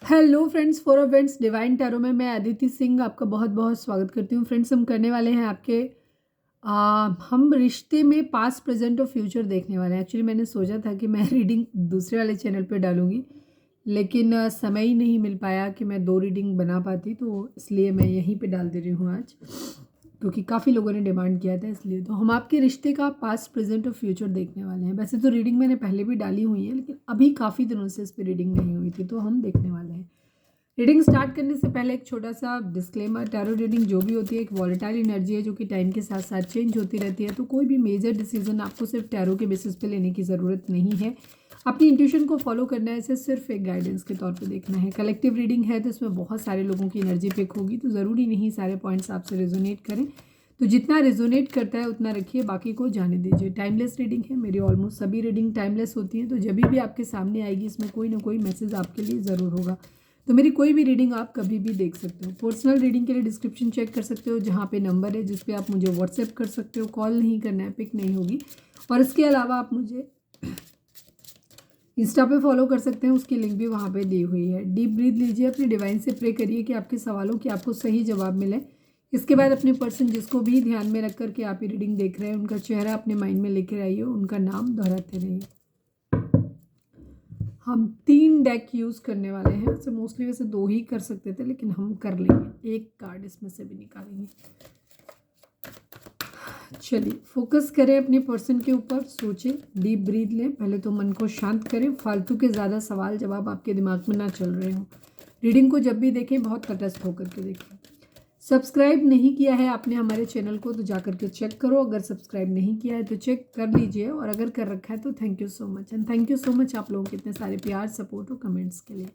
Hello friends, for events divine tarot में मैं अदिति सिंह आपका बहुत बहुत स्वागत करती हूँ। फ्रेंड्स, हम करने वाले हैं हम रिश्ते में पास्ट प्रेजेंट और फ्यूचर देखने वाले हैं। एक्चुअली मैंने सोचा था कि मैं रीडिंग दूसरे वाले चैनल पे डालूंगी, लेकिन समय ही नहीं मिल पाया कि मैं 2 रीडिंग बना पाती, तो इसलिए मैं यहीं पे डाल दे रही हूँ आज, क्योंकि काफ़ी लोगों ने डिमांड किया था। इसलिए तो हम आपके रिश्ते का पास्ट प्रेजेंट और फ्यूचर देखने वाले हैं। वैसे तो रीडिंग मैंने पहले भी डाली हुई है, लेकिन अभी काफ़ी दिनों से इस पर रीडिंग नहीं हुई थी, तो हम देखने वाले हैं। रीडिंग स्टार्ट करने से पहले एक छोटा सा डिस्क्लेमर। टैरो रीडिंग जो भी होती है एक वॉलेटाइल एनर्जी है, जो कि टाइम के साथ साथ चेंज होती रहती है। तो कोई भी मेजर डिसीजन आपको सिर्फ टैरो के बेसिस पे लेने की ज़रूरत नहीं है। अपनी इंट्यूशन को फॉलो करना है, इसे सिर्फ एक गाइडेंस के तौर पे देखना है। कलेक्टिव रीडिंग है तो इसमें बहुत सारे लोगों की एनर्जी पिक होगी, तो ज़रूरी नहीं सारे पॉइंट्स आपसे रेजोनेट करें। तो जितना रेजोनेट करता है उतना रखिए, बाकी को जाने दीजिए। टाइमलेस रीडिंग है, मेरी ऑलमोस्ट सभी रीडिंग टाइमलेस होती हैं, तो जब भी आपके सामने आएगी इसमें कोई ना कोई मैसेज आपके लिए ज़रूर होगा। तो मेरी कोई भी रीडिंग आप कभी भी देख सकते हो। पर्सनल रीडिंग के लिए डिस्क्रिप्शन चेक कर सकते हो, जहाँ पे नंबर है जिस पे आप मुझे व्हाट्सएप कर सकते हो। कॉल नहीं करना है, पिक नहीं होगी। और इसके अलावा आप मुझे इंस्टा पे फॉलो कर सकते हैं, उसकी लिंक भी वहाँ पे दी हुई है। डीप ब्रीथ लीजिए, अपने डिवाइन से प्रे करिए कि आपके सवालों की आपको सही जवाब मिले। इसके बाद अपने पर्सन जिसको भी ध्यान में रख करके आप ये रीडिंग देख रहे हैं, उनका चेहरा अपने माइंड में लेकर आइए, उनका नाम दोहराते रहिए। हम 3 डेक यूज़ करने वाले हैं। वैसे मोस्टली वैसे 2 ही कर सकते थे, लेकिन हम कर लेंगे, एक कार्ड इसमें से भी निकालेंगे। चलिए, फोकस करें अपने पर्सन के ऊपर, सोचें, डीप ब्रीथ लें। पहले तो मन को शांत करें, फालतू के ज़्यादा सवाल जवाब आपके दिमाग में ना चल रहे हों। रीडिंग को जब भी देखें बहुत तटस्थ होकर के देखें। सब्सक्राइब नहीं किया है आपने हमारे चैनल को तो जाकर के चेक करो। अगर सब्सक्राइब नहीं किया है तो चेक कर लीजिए, और अगर कर रखा है तो thank you so much. And thank you so much आप लोगों के इतने सारे प्यार, सपोर्ट और कमेंट्स के लिए।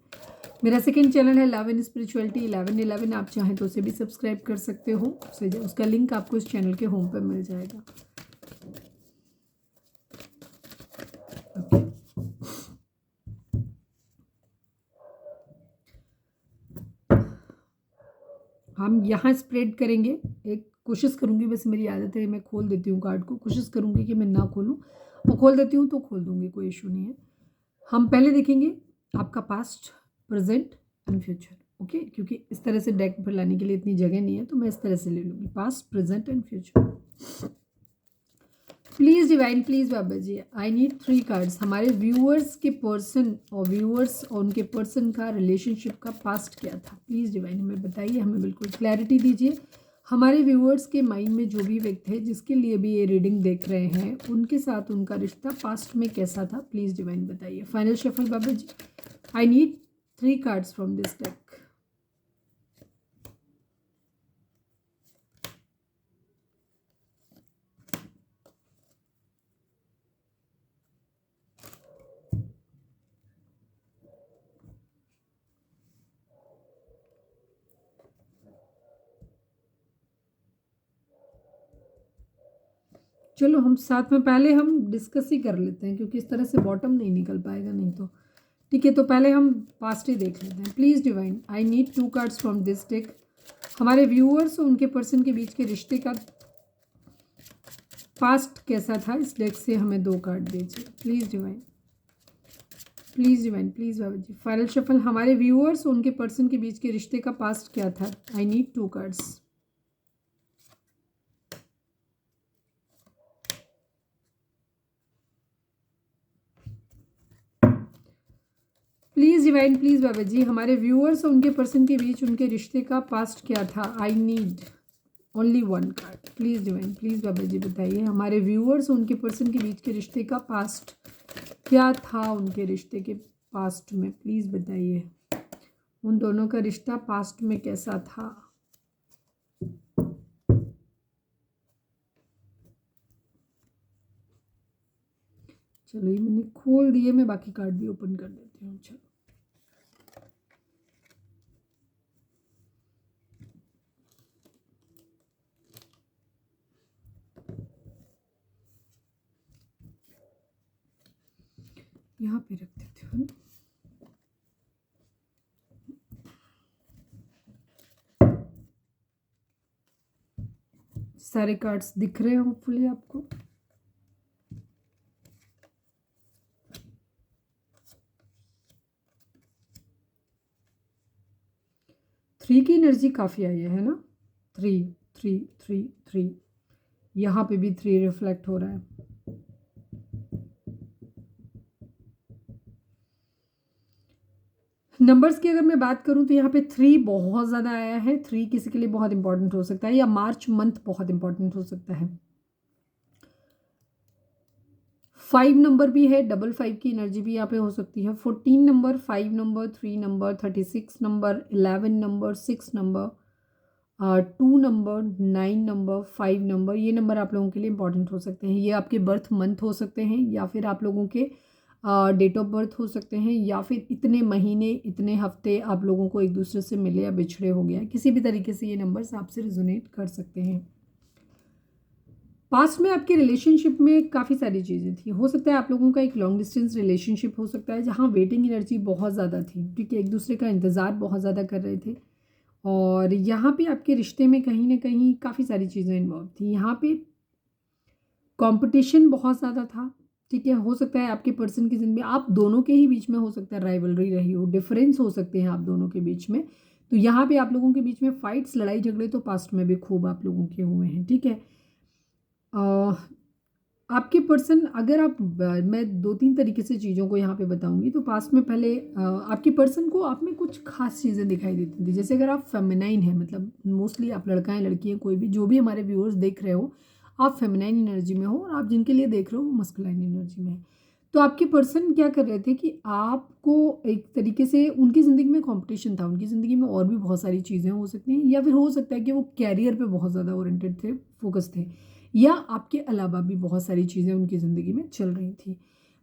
मेरा सेकंड चैनल है लव एंड स्पिरिचुअलिटी 1111। आप चाहें तो उसे भी सब्सक्राइब कर सकते हो, उसका लिंक आपको इस चैनल के होम पर मिल जाएगा। हम यहाँ स्प्रेड करेंगे। एक कोशिश करूँगी, वैसे मेरी आदत है मैं खोल देती हूँ कार्ड को, कोशिश करूँगी कि मैं ना खोलूँ, और खोल देती हूँ तो खोल दूँगी, कोई इशू नहीं है। हम पहले देखेंगे आपका past, present and future. Okay, क्योंकि इस तरह से डेक पर लाने के लिए इतनी जगह नहीं है, तो मैं इस तरह से ले लूँगी past, present and future. Please divine, please Baba ji, I need 3 cards. हमारे व्यूअर्स के पर्सन और व्यूअर्स और उनके पर्सन का रिलेशनशिप का पास्ट क्या था। प्लीज़ डिवाइन हमें बताइए, हमें बिल्कुल क्लैरिटी दीजिए। हमारे व्यूअर्स के माइंड में जो भी व्यक्ति है जिसके लिए भी ये रीडिंग देख रहे हैं, उनके साथ उनका रिश्ता पास्ट में कैसा था, प्लीज़ डिवाइन बताइए। Final shuffle Baba ji, I need 3 cards from this deck. चलो हम साथ में पहले हम डिस्कस ही कर लेते हैं, क्योंकि इस तरह से बॉटम नहीं निकल पाएगा नहीं तो। ठीक है, तो पहले हम पास्ट ही देख लेते हैं। Please divine, I need 2 cards from this deck. हमारे व्यूअर्स और उनके पर्सन के बीच के रिश्ते का पास्ट कैसा था, इस डेक से हमें 2 कार्ड दीजिए। Please divine, please divine, please Baba ji. Final shuffle, हमारे व्यूअर्स और उनके पर्सन के बीच के रिश्ते का पास्ट क्या था। I need 2 cards. Please divine, please Baba ji, हमारे व्यूअर्स और उनके पर्सन के बीच उनके रिश्ते का पास्ट क्या था। I need only 1 card. Please divine, please Baba ji बताइए, हमारे व्यूअर्स और उनके पर्सन के बीच के रिश्ते का पास्ट क्या था। उनके रिश्ते के पास्ट में प्लीज़ बताइए, उन दोनों का रिश्ता पास्ट में कैसा था। चलो, ये मैंने खोल दिए, मैं बाकी कार्ड भी ओपन कर देती हूँ। चलो, यहाँ पे रख देती हूँ। सारे कार्ड्स दिख रहे हैं होपफुली आपको। 3 की एनर्जी काफ़ी आई है ना, 3 3 3 3, यहाँ पे भी 3 रिफ्लेक्ट हो रहा है। नंबर्स की अगर मैं बात करूँ तो यहाँ पे 3 बहुत ज़्यादा आया है। 3 किसी के लिए बहुत इंपॉर्टेंट हो सकता है, या मार्च मंथ बहुत इंपॉर्टेंट हो सकता है। 5 नंबर भी है, डबल 5 की एनर्जी भी यहाँ पे हो सकती है। 14 number, 5 number, 3 number, 36 number, 11 number, 6 number, 2 number, 9 number, 5 number, ये नंबर आप लोगों के लिए इंपॉर्टेंट हो सकते हैं। ये आपके बर्थ मंथ हो सकते हैं, या फिर आप लोगों के डेट ऑफ बर्थ हो सकते हैं, या फिर इतने महीने, इतने हफ्ते आप लोगों को एक दूसरे से मिले या बिछड़े हो गया, किसी भी तरीके से ये नंबर्स आपसे रिजोनेट कर सकते हैं। पास्ट में आपके रिलेशनशिप में काफ़ी सारी चीज़ें थी। हो सकता है आप लोगों का एक लॉन्ग डिस्टेंस रिलेशनशिप हो सकता है, जहाँ वेटिंग एनर्जी बहुत ज़्यादा थी, क्योंकि एक दूसरे का इंतज़ार बहुत ज़्यादा कर रहे थे। और यहाँ पे आपके रिश्ते में कहीं न कहीं काफ़ी सारी चीज़ें इन्वॉल्व थी। यहाँ पे कंपटीशन बहुत ज़्यादा था, ठीक है? हो सकता है आपके पर्सन की ज़िंदगी आप दोनों के ही बीच में हो सकता है राइवलरी रही हो, डिफरेंस हो सकते हैं आप दोनों के बीच में। तो यहाँ पे आप लोगों के बीच में फाइट्स, लड़ाई झगड़े तो पास्ट में भी खूब आप लोगों के हुए हैं, ठीक है? अ, आपके पर्सन अगर आप मैं 2-3 तरीके से चीज़ों को यहाँ पे बताऊँगी, तो पास्ट में पहले आपके पर्सन को आप में कुछ ख़ास चीज़ें दिखाई देती थी। जैसे अगर आप फेमिनाइन हैं, मतलब मोस्टली आप लड़का हैं, लड़की हैं, कोई भी जो भी हमारे व्यूअर्स देख रहे हो, आप फेमिनाइन एनर्जी में हो, और आप जिनके लिए देख रहे हो वो मस्कुलाइन एनर्जी में है। तो आपके पर्सन क्या कर रहे थे कि आपको एक तरीके से उनकी ज़िंदगी में कॉम्पिटिशन था, उनकी ज़िंदगी में और भी बहुत सारी चीज़ें हो सकती हैं, या फिर हो सकता है कि वो कैरियर पे बहुत ज़्यादा ओरिएंटेड थे, फ़ोकस थे, या आपके अलावा भी बहुत सारी चीज़ें उनकी ज़िंदगी में चल रही थी।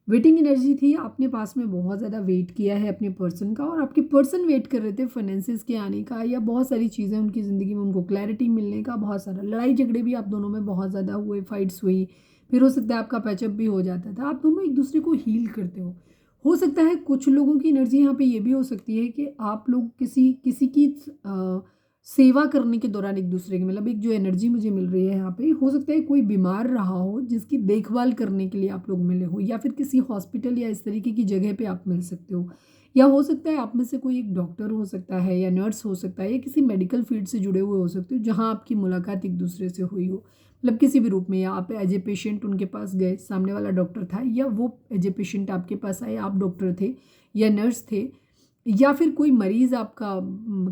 वेटिंग एनर्जी थी, आपने पास में बहुत ज़्यादा वेट किया है अपने पर्सन का, और आपके पर्सन वेट कर रहे थे फाइनेंसेस के आने का, या बहुत सारी चीज़ें उनकी ज़िंदगी में उनको क्लैरिटी मिलने का, बहुत सारा लड़ाई झगड़े भी आप दोनों में बहुत ज़्यादा हुए, फाइट्स हुई, फिर हो सकता है आपका पैचअप भी हो जाता था, आप दोनों एक दूसरे को हील करते हो सकता है कुछ लोगों की एनर्जी यहाँ पे ये भी हो सकती है कि आप लोग किसी किसी की सेवा करने के दौरान एक दूसरे की, मतलब एक जो एनर्जी मुझे मिल रही है यहाँ पे, हो सकता है कोई बीमार रहा हो जिसकी देखभाल करने के लिए आप लोग मिले हो, या फिर किसी हॉस्पिटल या इस तरीके की जगह पे आप मिल सकते हो, या हो सकता है आप में से कोई एक डॉक्टर हो सकता है, या नर्स हो सकता है, या किसी मेडिकल फील्ड से जुड़े हुए हो सकते हो, जहाँ आपकी मुलाकात एक दूसरे से हुई हो, मतलब किसी भी रूप में, या आप एज ए पेशेंट उनके पास गए, सामने वाला डॉक्टर था, या वो एज ए पेशेंट आपके पास आए, आप डॉक्टर थे या नर्स थे, या फिर कोई मरीज़ आपका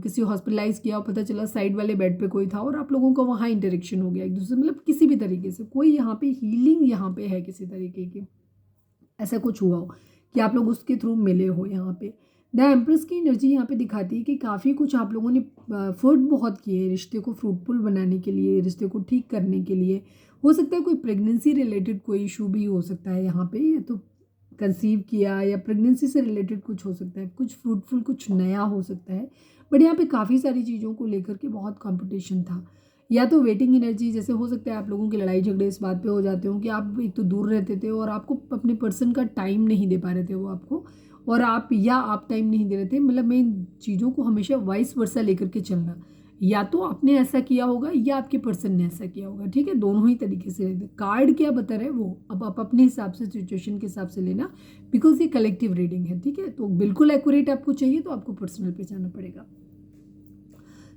किसी हॉस्पिटलाइज़ किया और पता चला साइड वाले बेड पे कोई था, और आप लोगों का वहाँ इंटरेक्शन हो गया एक दूसरे, मतलब किसी भी तरीके से कोई यहाँ पे हीलिंग यहाँ पे है किसी तरीके की, ऐसा कुछ हुआ हो कि आप लोग उसके थ्रू मिले हो। यहाँ पे द एम्प्रेस की एनर्जी यहाँ पे दिखाती है कि काफ़ी कुछ आप लोगों ने एफर्ट बहुत किए रिश्ते को फ्रूटफुल बनाने के लिए, रिश्ते को ठीक करने के लिए। हो सकता है कोई प्रेगनेंसी रिलेटेड कोई इशू भी हो सकता है यहाँ पे, या तो कंसीव किया, या प्रेगनेंसी से रिलेटेड कुछ हो सकता है, कुछ फ्रूटफुल, कुछ नया हो सकता है। बट यहाँ पे काफ़ी सारी चीज़ों को लेकर के बहुत कंपटीशन था, या तो वेटिंग एनर्जी, जैसे हो सकता है आप लोगों की लड़ाई झगड़े इस बात पे हो जाते हो कि आप एक तो दूर रहते थे, और आपको अपने पर्सन का टाइम नहीं दे पा रहे थे वो आपको, और आप टाइम नहीं दे रहे थे, मतलब मैं इन चीज़ों को हमेशा वाइस वर्सा लेकर के चलना, या तो आपने ऐसा किया होगा या आपके पर्सन ने ऐसा किया होगा, ठीक है? दोनों ही तरीके से कार्ड क्या बता रहे हैं वो अब आप अपने हिसाब से, सिचुएशन के हिसाब से लेना, बिकॉज ये कलेक्टिव रीडिंग है, ठीक है? तो बिल्कुल एक्यूरेट आपको चाहिए तो आपको पर्सनल पे जाना पड़ेगा।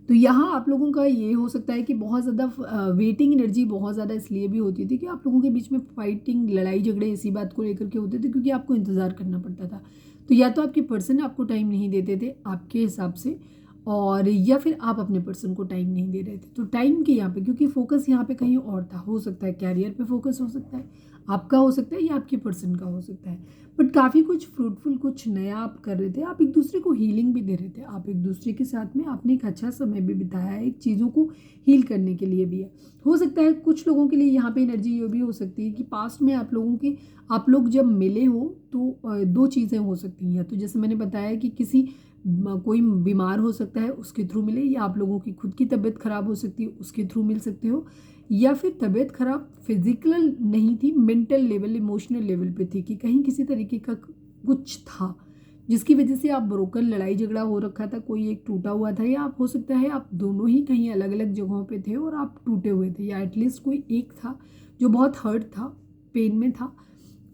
तो यहाँ आप लोगों का ये हो सकता है कि बहुत ज़्यादा वेटिंग एनर्जी बहुत ज़्यादा इसलिए भी होती थी कि आप लोगों के बीच में फाइटिंग, लड़ाई झगड़े इसी बात को लेकर के होते थे, क्योंकि आपको इंतज़ार करना पड़ता था। तो या तो आपके पर्सन आपको टाइम नहीं देते थे आपके हिसाब से, और या फिर आप अपने पर्सन को टाइम नहीं दे रहे थे। तो टाइम के यहाँ पे, क्योंकि फोकस यहाँ पे कहीं और था, हो सकता है कैरियर पे फोकस हो सकता है, आपका हो सकता है, या आपके पर्सन का हो सकता है, बट काफ़ी कुछ फ्रूटफुल, कुछ नया आप कर रहे थे, आप एक दूसरे को हीलिंग भी दे रहे थे, आप एक दूसरे के साथ में आपने एक अच्छा समय भी बिताया है, एक चीज़ों को हील करने के लिए भी है। हो सकता है कुछ लोगों के लिए यहाँ पे एनर्जी ये भी हो सकती है कि पास्ट में आप लोग जब मिले हो तो दो चीज़ें हो सकती हैं, तो जैसे मैंने बताया कि कोई बीमार हो सकता है उसके थ्रू मिले, या आप लोगों की खुद की तबीयत खराब हो सकती है उसके थ्रू मिल सकते हो, या फिर तबीयत खराब फिजिकल नहीं थी, मेंटल लेवल, इमोशनल लेवल पे थी, कि कहीं किसी तरीके का कुछ था जिसकी वजह से आप ब्रोकन, लड़ाई झगड़ा हो रखा था, कोई एक टूटा हुआ था, या आप हो सकता है आप दोनों ही कहीं अलग अलग जगहों पे थे और आप टूटे हुए थे, या एटलीस्ट कोई एक था जो बहुत हर्ट था, पेन में था,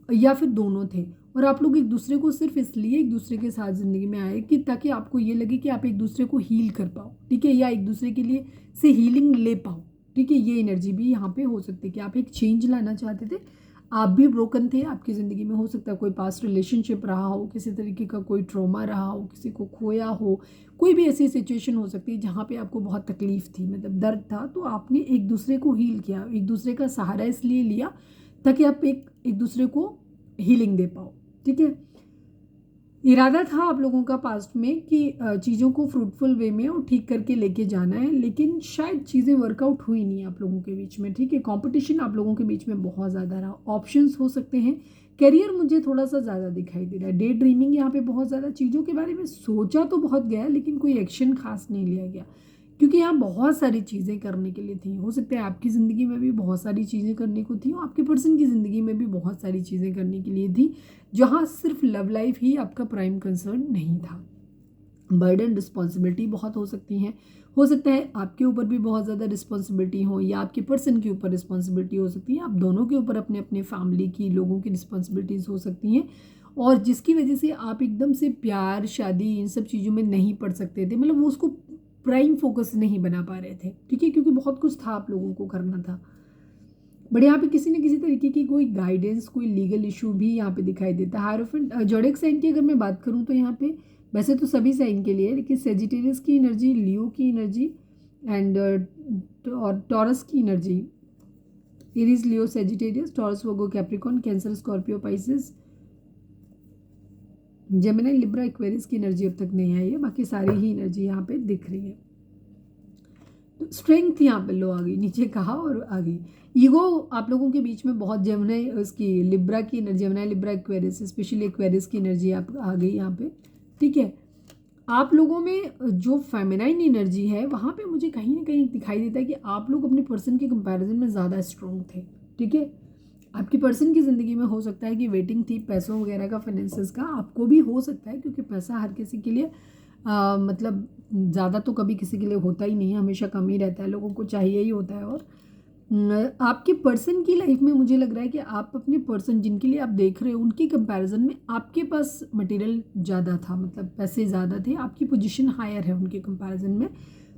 या फिर दोनों थे। और आप लोग एक दूसरे को सिर्फ इसलिए एक दूसरे के साथ ज़िंदगी में आए कि ताकि आपको ये लगे कि आप एक दूसरे को हील कर पाओ, ठीक है, या एक दूसरे के लिए से हीलिंग ले पाओ, ठीक है। ये एनर्जी भी यहाँ पे हो सकती है कि आप एक चेंज लाना चाहते थे, आप भी ब्रोकन थे, आपकी ज़िंदगी में हो सकता है कोई पास्ट रिलेशनशिप रहा हो, किसी तरीके का कोई ट्रॉमा रहा हो, किसी को खोया हो, कोई भी ऐसी सिचुएशन हो सकती है जहाँ पे आपको बहुत तकलीफ थी, मतलब दर्द था, तो आपने एक दूसरे को हील किया, एक दूसरे का सहारा इसलिए लिया ताकि आप एक दूसरे को हीलिंग दे पाओ, ठीक है। इरादा था आप लोगों का पास्ट में कि चीज़ों को फ्रूटफुल वे में और ठीक करके लेके जाना है, लेकिन शायद चीज़ें वर्कआउट हुई नहीं आप लोगों के बीच में, ठीक है। कंपटीशन आप लोगों के बीच में बहुत ज़्यादा रहा, ऑप्शंस हो सकते हैं, करियर मुझे थोड़ा सा ज़्यादा दिखाई दे रहा है, डे ड्रीमिंग यहाँ पे बहुत ज़्यादा, चीज़ों के बारे में सोचा तो बहुत गया लेकिन कोई एक्शन खास नहीं लिया गया, क्योंकि यहाँ बहुत सारी चीज़ें करने के लिए थी। हो सकता है आपकी ज़िंदगी में भी बहुत सारी चीज़ें करने को थी और आपके पर्सन की ज़िंदगी में भी बहुत सारी चीज़ें करने के लिए थी, जहाँ सिर्फ लव लाइफ ही आपका प्राइम कंसर्न नहीं था। बर्डन रिस्पॉन्सिबिलिटी बहुत हो सकती हैं, हो सकता है आपके ऊपर भी बहुत ज़्यादा रिस्पॉन्सिबिलिटी हो या आपके पर्सन के ऊपर रिस्पॉन्सिबिलिटी हो सकती है, आप दोनों के ऊपर अपने अपने फैमिली की लोगों की रिस्पॉन्सिबिलिटीज़ हो सकती हैं, और जिसकी वजह से आप एकदम से प्यार शादी इन सब चीज़ों में नहीं पड़ सकते थे, मतलब वो उसको प्राइम फोकस नहीं बना पा रहे थे, ठीक है, क्योंकि बहुत कुछ था आप लोगों को करना था। बट यहाँ पे किसी न किसी तरीके की कोई गाइडेंस, कोई लीगल इशू भी यहाँ पे दिखाई देता है। हायरोफेंट ज़ोडिएक साइन की अगर मैं बात करूँ तो यहाँ पे वैसे तो सभी साइन के लिए है, लेकिन सेजिटेरियस की एनर्जी, लियो की एनर्जी एंड और टॉरस की energy, Aries, Leo, Sagittarius, Taurus, Virgo, Capricorn, Cancer, Scorpio, Pisces, Gemini, Libra, Aquarius की एनर्जी अब तक नहीं आई है, बाकी सारी ही एनर्जी यहाँ पे दिख रही है। तो स्ट्रेंथ यहाँ पे लो आ गई, नीचे कहा और आ गई। ईगो आप लोगों के बीच में बहुत, जेमिनी उसकी लिब्रा की energy, Gemini, Libra, Aquarius, specially Aquarius की एनर्जी आप आ गई यहाँ पे, ठीक है। आप लोगों में जो फेमिनाइन एनर्जी है वहाँ पे मुझे कहीं ना कहीं दिखाई देता है कि आप लोग अपने पर्सन के कंपैरिजन में ज़्यादा स्ट्रॉन्ग थे, ठीक है। आपकी पर्सन की ज़िंदगी में हो सकता है कि वेटिंग थी पैसों वगैरह का, फाइनेंसेस का, आपको भी हो सकता है, क्योंकि पैसा हर किसी के लिए मतलब ज़्यादा तो कभी किसी के लिए होता ही नहीं है, हमेशा कम ही रहता है, लोगों को चाहिए ही होता है। और आपके पर्सन की लाइफ में मुझे लग रहा है कि आप अपने पर्सन जिनके लिए आप देख रहे हो उनकी कंपैरिजन में आपके पास मटेरियल ज़्यादा था, मतलब पैसे ज़्यादा थे, आपकी पोजीशन हायर है उनके कंपैरिजन में।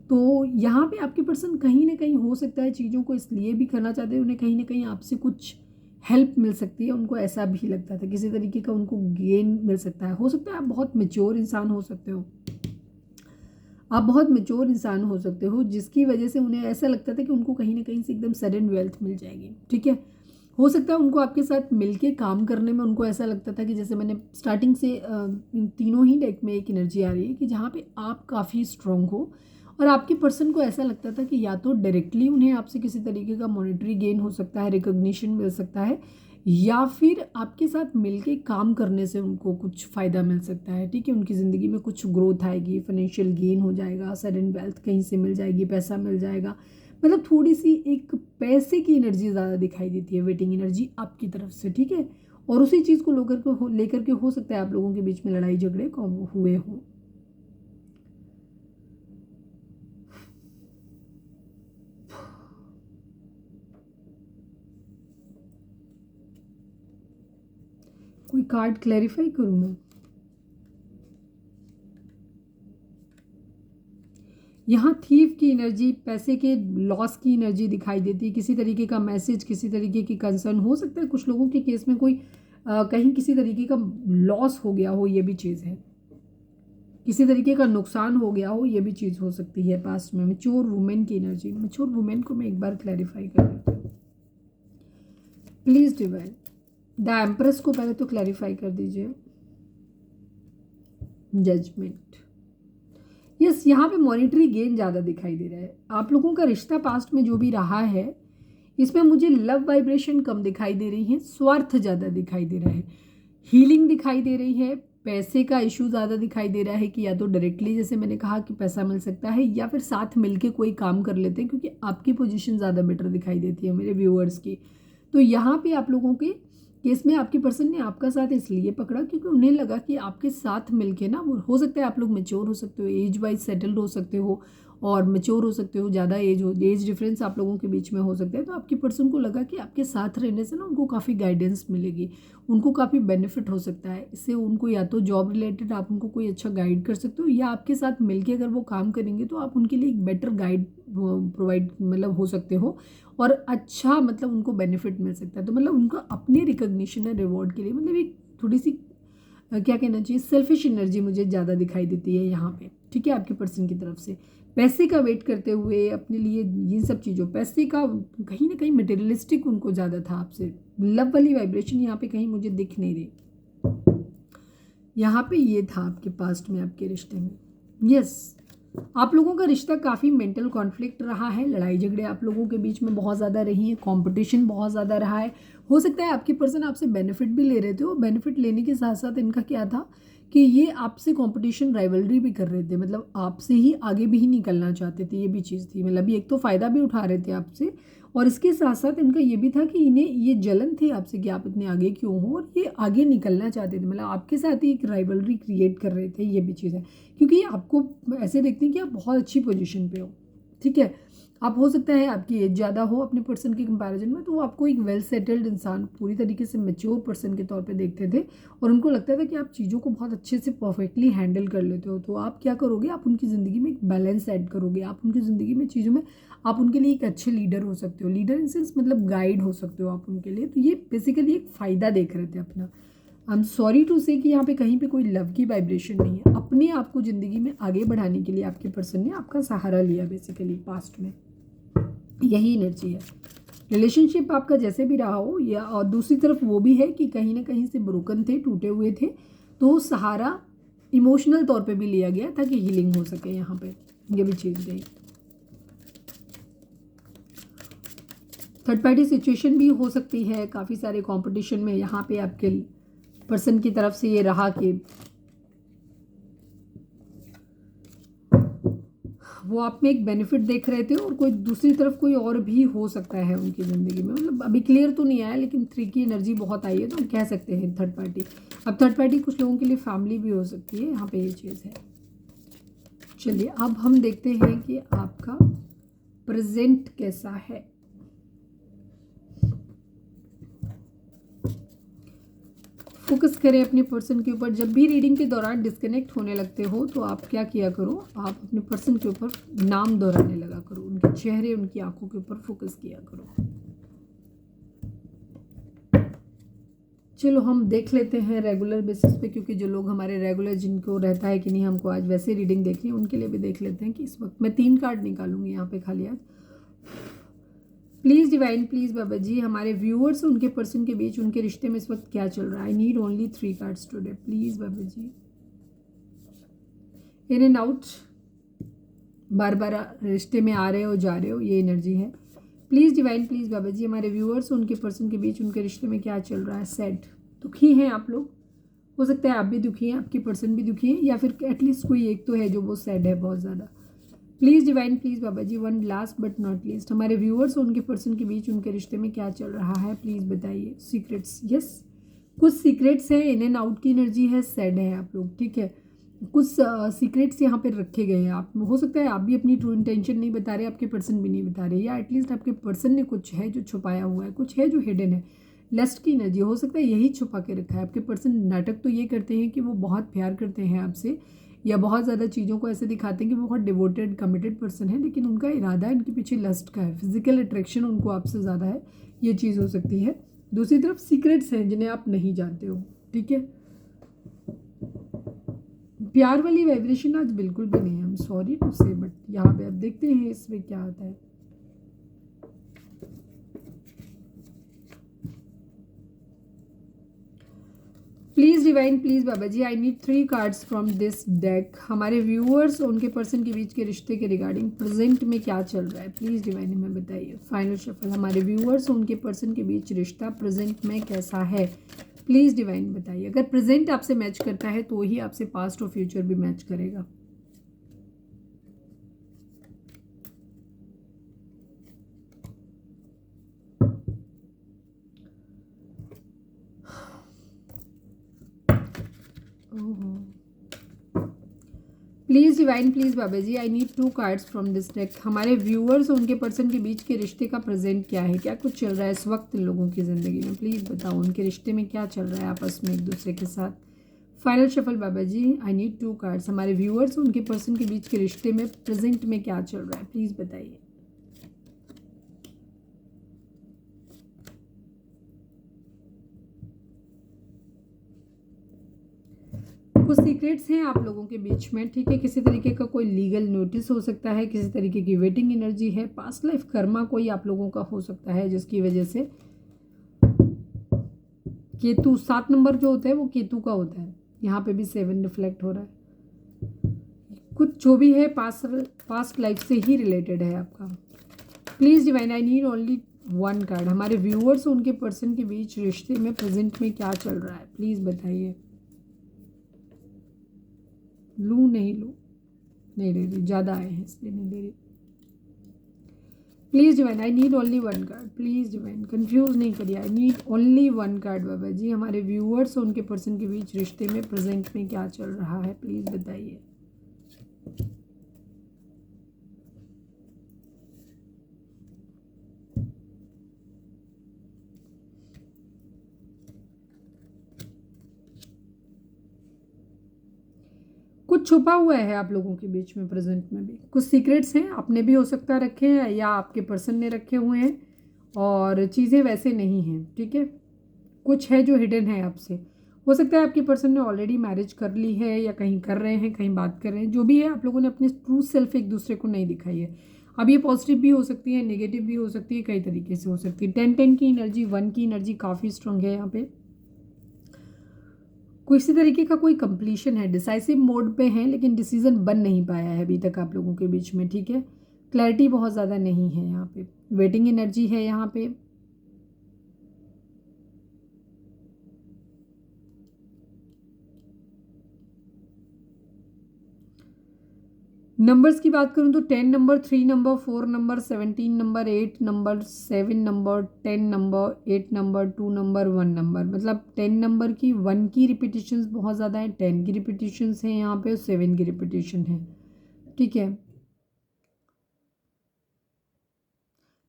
तो यहाँ पे आपके पर्सन कहीं ना कहीं हो सकता है चीज़ों को इसलिए भी करना चाहते हैं, उन्हें कहीं ना कहीं आपसे कुछ हेल्प मिल सकती है, उनको ऐसा भी लगता था, किसी तरीके का उनको गेन मिल सकता है। हो सकता है आप बहुत मेच्योर इंसान हो सकते हो, आप बहुत मेच्योर इंसान हो सकते हो, जिसकी वजह से उन्हें ऐसा लगता था कि उनको कहीं ना कहीं से एकदम सडन वेल्थ मिल जाएगी, ठीक है। हो सकता है उनको आपके साथ मिलके काम करने में उनको ऐसा लगता था कि जैसे मैंने स्टार्टिंग से इन तीनों ही डेक में एक एनर्जी आ रही है कि जहाँ पे आप काफ़ी स्ट्रॉन्ग हो और आपके पर्सन को ऐसा लगता था कि या तो डायरेक्टली उन्हें आपसे किसी तरीके का मॉनेटरी गेन हो सकता है, रिकॉग्निशन मिल सकता है, या फिर आपके साथ मिलके काम करने से उनको कुछ फ़ायदा मिल सकता है, ठीक है। उनकी ज़िंदगी में कुछ ग्रोथ आएगी, फाइनेंशियल गेन हो जाएगा, सडन वेल्थ कहीं से मिल जाएगी, पैसा मिल जाएगा, मतलब थोड़ी सी एक पैसे की एनर्जी ज़्यादा दिखाई देती है, वेटिंग एनर्जी आपकी तरफ से, ठीक है। और उसी चीज़ को लेकर के हो सकता है आप लोगों के बीच में लड़ाई झगड़े हुए हों। कोई कार्ड क्लैरिफाई करूँ मैं? यहाँ थीफ की एनर्जी, पैसे के लॉस की एनर्जी दिखाई देती है, किसी तरीके का मैसेज, किसी तरीके की कंसर्न हो सकता है, कुछ लोगों के केस में कोई कहीं किसी तरीके का लॉस हो गया हो, ये भी चीज़ है, किसी तरीके का नुकसान हो गया हो, ये भी चीज़ हो सकती है पास्ट में। मैच्योर वुमेन की एनर्जी, मैच्योर वुमेन को मैं एक बार क्लैरिफाई कर देती हूँ प्लीज़ डिवाइन। द एम्प्रेस को पहले तो क्लैरिफाई कर दीजिए। जजमेंट, यस, यहाँ पे मॉनिटरी गेन ज़्यादा दिखाई दे रहा है। आप लोगों का रिश्ता पास्ट में जो भी रहा है इसमें मुझे लव वाइब्रेशन कम दिखाई दे रही है, स्वार्थ ज़्यादा दिखाई दे रहा है, हीलिंग दिखाई दे रही है, पैसे का इशू ज़्यादा दिखाई दे रहा है कि या तो डायरेक्टली जैसे मैंने कहा कि पैसा मिल सकता है, या फिर साथ मिलके कोई काम कर लेते हैं, क्योंकि आपकी पोजीशन ज़्यादा बेटर दिखाई देती है मेरे व्यूअर्स की। तो यहाँ पे आप लोगों के केस में आपके पर्सन ने आपका साथ इसलिए पकड़ा क्योंकि उन्हें लगा कि आपके साथ मिलके ना, वो हो सकता है आप लोग मेच्योर हो सकते हो, एज वाइज सेटल्ड हो सकते हो और मेच्योर हो सकते हो, ज़्यादा एज डिफरेंस आप लोगों के बीच में हो सकता है। तो आपके पर्सन को लगा कि आपके साथ रहने से ना उनको काफ़ी गाइडेंस मिलेगी, उनको काफ़ी बेनिफिट हो सकता है इससे। उनको या तो जॉब रिलेटेड आप उनको कोई अच्छा गाइड कर सकते हो, या आपके साथ मिलके अगर वो काम करेंगे तो आप उनके लिए एक बेटर गाइड प्रोवाइड मतलब हो सकते हो, और अच्छा मतलब उनको बेनिफिट मिल सकता है। तो मतलब उनका अपने रिकग्निशन है रिवॉर्ड के लिए, मतलब एक थोड़ी सी क्या कहना चाहिए, सेल्फिश एनर्जी मुझे ज़्यादा दिखाई देती है यहाँ पे, ठीक है, आपके पर्सन की तरफ से। पैसे का वेट करते हुए अपने लिए ये सब चीज़ों, पैसे का कहीं ना कहीं मटेरियलिस्टिक उनको ज़्यादा था आपसे। लव वाली वाइब्रेशन यहाँ पे कहीं मुझे दिख नहीं रही। यहाँ पे ये था आपके पास्ट में आपके रिश्ते में। यस, आप लोगों का रिश्ता काफ़ी मेंटल कॉन्फ्लिक्ट रहा है, लड़ाई झगड़े आप लोगों के बीच में बहुत ज़्यादा रही है, कंपटीशन बहुत ज़्यादा रहा है। हो सकता है आपके पर्सन आपसे बेनिफिट भी ले रहे थे, और बेनिफिट लेने के साथ साथ इनका क्या था कि ये आपसे कंपटीशन राइवलरी भी कर रहे थे, मतलब आपसे ही आगे भी ही निकलना चाहते थे, ये भी चीज़ थी। मतलब एक तो फ़ायदा भी उठा रहे थे आपसे, और इसके साथ साथ इनका ये भी था कि इन्हें ये जलन थी आपसे कि आप इतने आगे क्यों हो, और ये आगे निकलना चाहते थे, मतलब आपके साथ ही एक राइवलरी क्रिएट कर रहे थे, ये भी चीज़ है। क्योंकि आपको ऐसे देखते हैं कि आप बहुत अच्छी पोजीशन पे हो, ठीक है। आप हो सकता है आपकी एज ज़्यादा हो अपने पर्सन के कंपैरिजन में, तो वो आपको एक वेल सेटल्ड इंसान, पूरी तरीके से मेच्योर पर्सन के तौर पे देखते थे, और उनको लगता था कि आप चीज़ों को बहुत अच्छे से परफेक्टली हैंडल कर लेते हो। तो आप क्या करोगे, आप उनकी ज़िंदगी में एक बैलेंस ऐड करोगे, आप उनकी ज़िंदगी में चीज़ों में आप उनके लिए एक अच्छे लीडर हो सकते हो, लीडर इन सेंस मतलब गाइड हो सकते हो आप उनके लिए। तो ये बेसिकली एक फ़ायदा देख रहे थे अपना। आई एम सॉरी टू से कि यहाँ पे कहीं पे कोई लव की वाइब्रेशन नहीं है। अपने आप को ज़िंदगी में आगे बढ़ाने के लिए आपके पर्सन ने आपका सहारा लिया बेसिकली पास्ट में, यही एनर्जी है। रिलेशनशिप आपका जैसे भी रहा हो, या और दूसरी तरफ वो भी है कि कहीं ना कहीं से ब्रोकन थे, टूटे हुए थे, तो सहारा इमोशनल तौर पे भी लिया गया ताकि हीलिंग हो सके। यहाँ पे ये भी चीज़ रही। थर्ड पार्टी सिचुएशन भी हो सकती है काफ़ी सारे कंपटीशन में। यहाँ पे आपके पर्सन की तरफ से ये रहा कि वो आप में एक बेनिफिट देख रहे थे, और कोई दूसरी तरफ कोई और भी हो सकता है उनकी ज़िंदगी में। मतलब अभी क्लियर तो नहीं आया, लेकिन 3 की एनर्जी बहुत आई है, तो हम कह सकते हैं थर्ड पार्टी। अब थर्ड पार्टी कुछ लोगों के लिए फैमिली भी हो सकती है, यहाँ पे ये चीज़ है। चलिए अब हम देखते हैं कि आपका प्रेजेंट कैसा है। फोकस करें अपने पर्सन के ऊपर। जब भी रीडिंग के दौरान डिस्कनेक्ट होने लगते हो तो आप क्या किया करो, आप अपने पर्सन के ऊपर नाम दोहराने लगा करो, उनके चेहरे, उनकी आंखों के ऊपर फोकस किया करो। चलो हम देख लेते हैं रेगुलर बेसिस पे, क्योंकि जो लोग हमारे रेगुलर, जिनको रहता है कि नहीं हमको आज वैसे रीडिंग देखनी है, उनके लिए भी देख लेते हैं कि इस वक्त मैं 3 कार्ड निकालूंगी यहाँ पे खाली आज। Please divine, please Baba ji, हमारे व्यूअर्स उनके पर्सन के बीच, उनके रिश्ते में इस वक्त क्या चल रहा है। I need only 3 cards today, please Baba ji. In and out, बार बार रिश्ते में आ रहे हो जा रहे हो, ये एनर्जी है। Please divine, please Baba ji, हमारे व्यूअर्स उनके पर्सन के बीच, उनके रिश्ते में क्या चल रहा है। सैड, दुखी हैं आप लोग, हो सकता है आप भी दुखी हैं, आपके पर्सन भी दुखी हैं, या फिर एटलीस्ट कोई एक तो है जो वो सैड है बहुत ज़्यादा। Please divine, please Baba ji, one last but not least, हमारे व्यूअर्स उनके पर्सन के बीच, उनके रिश्ते में क्या चल रहा है, प्लीज़ बताइए। सीक्रेट्स, यस, कुछ सीक्रेट्स है, इन एंड आउट की एनर्जी है, सैड है आप लोग, ठीक है। कुछ सीक्रेट्स यहाँ पे रखे गए हैं। आप, हो सकता है आप भी अपनी ट्रू इंटेंशन नहीं बता रहे, आपके पर्सन भी नहीं बता रहे, या एटलीस्ट आपके पर्सन ने कुछ है जो छुपाया हुआ है, कुछ है जो हिडन है। लस्ट की एनर्जी, हो सकता है यही छुपा के रखा है। आपके पर्सन नाटक तो ये करते हैं कि वो बहुत प्यार करते हैं आपसे, या बहुत ज़्यादा चीज़ों को ऐसे दिखाते हैं कि वो बहुत डिवोटेड कमिटेड पर्सन है, लेकिन उनका इरादा इनके पीछे लस्ट का है, फिजिकल अट्रैक्शन उनको आपसे ज़्यादा है, ये चीज़ हो सकती है। दूसरी तरफ सीक्रेट्स हैं जिन्हें आप नहीं जानते हो, ठीक है। प्यार वाली वाइब्रेशन आज बिल्कुल भी नहीं है, I am sorry to say, but यहाँ पे अब देखते हैं इसमें क्या आता है। Please divine, please Baba ji, I need 3 cards from this deck, हमारे व्यूअर्स उनके पर्सन के बीच के रिश्ते के रिगार्डिंग प्रेजेंट में क्या चल रहा है, प्लीज़ डिवाइन हमें बताइए। फाइनल शफल, हमारे व्यूअर्स उनके पर्सन के बीच रिश्ता प्रेजेंट में कैसा है, प्लीज़ डिवाइन बताइए। अगर प्रेजेंट आपसे मैच करता है तो ही आपसे पास्ट और फ्यूचर भी मैच करेगा। Please divine, please Baba ji, I need 2 cards from this deck. हमारे व्यूअर्स और उनके पर्सन के बीच के रिश्ते का प्रेजेंट क्या है, क्या कुछ चल रहा है इस वक्त इन लोगों की ज़िंदगी में, प्लीज़ बताओ। उनके रिश्ते में क्या चल रहा है आपस में एक दूसरे के साथ। Final shuffle Baba ji, I need 2 cards. हमारे व्यूअर्स और उनके पर्सन के बीच के रिश्ते में प्रेजेंट में क्या चल रहा है, प्लीज़ बताइए। कुछ सीक्रेट्स हैं आप लोगों के बीच में, ठीक है। किसी तरीके का कोई लीगल नोटिस हो सकता है, किसी तरीके की वेटिंग एनर्जी है, पास्ट लाइफ कर्मा कोई आप लोगों का हो सकता है जिसकी वजह से केतु 7 नंबर जो होता है वो केतु का होता है। यहाँ पे भी 7 रिफ्लेक्ट हो रहा है। कुछ जो भी है पास्ट लाइफ से ही रिलेटेड है आपका। Please divine, I need only 1 card. हमारे व्यूअर्स उनके पर्सन के बीच रिश्ते में प्रेजेंट में क्या चल रहा है, प्लीज़ बताइए। लूँ नहीं लूँ, नहीं ले रही, ज़्यादा आए हैं इसलिए नहीं ले रही। Please divine, I need only 1 card. Please divine, confuse नहीं करिए, आई need only 1 card Baba ji. हमारे व्यूअर्स और उनके पर्सन के बीच रिश्ते में प्रेजेंट में क्या चल रहा है, प्लीज़ बताइए। कुछ छुपा हुआ है आप लोगों के बीच में प्रेजेंट में भी, कुछ सीक्रेट्स हैं, आपने भी हो सकता रखे हैं या आपके पर्सन ने रखे हुए हैं, और चीज़ें वैसे नहीं हैं, ठीक है। कुछ है जो हिडन है आपसे। हो सकता है आपके पर्सन ने ऑलरेडी मैरिज कर ली है या कहीं कर रहे हैं, कहीं बात कर रहे हैं, जो भी है आप लोगों ने अपने ट्रू सेल्फ एक दूसरे को नहीं दिखाई है। अब ये पॉजिटिव भी हो सकती है, नेगेटिव भी हो सकती है, कई तरीके से हो सकती है। 10-10 की एनर्जी, 1 की एनर्जी काफ़ी स्ट्रांग है यहाँ पे। किसी तरीके का कोई कंप्लीशन है, डिसाइसिव मोड पे है, लेकिन डिसीजन बन नहीं पाया है अभी तक आप लोगों के बीच में, ठीक है। क्लैरिटी बहुत ज़्यादा नहीं है यहाँ पे, वेटिंग एनर्जी है यहाँ पे। नंबर्स की बात करूँ तो 10 number, 3 number, 4 number, 17 number, 8 number, 7 number, 10 number, 8 number, 2 number, 1 number. मतलब 10 नंबर की 1 की रिपीटिशंस बहुत ज़्यादा है, 10 की रिपीटिशंस हैं यहाँ पे, और 7 की रिपीटिशन है, ठीक है।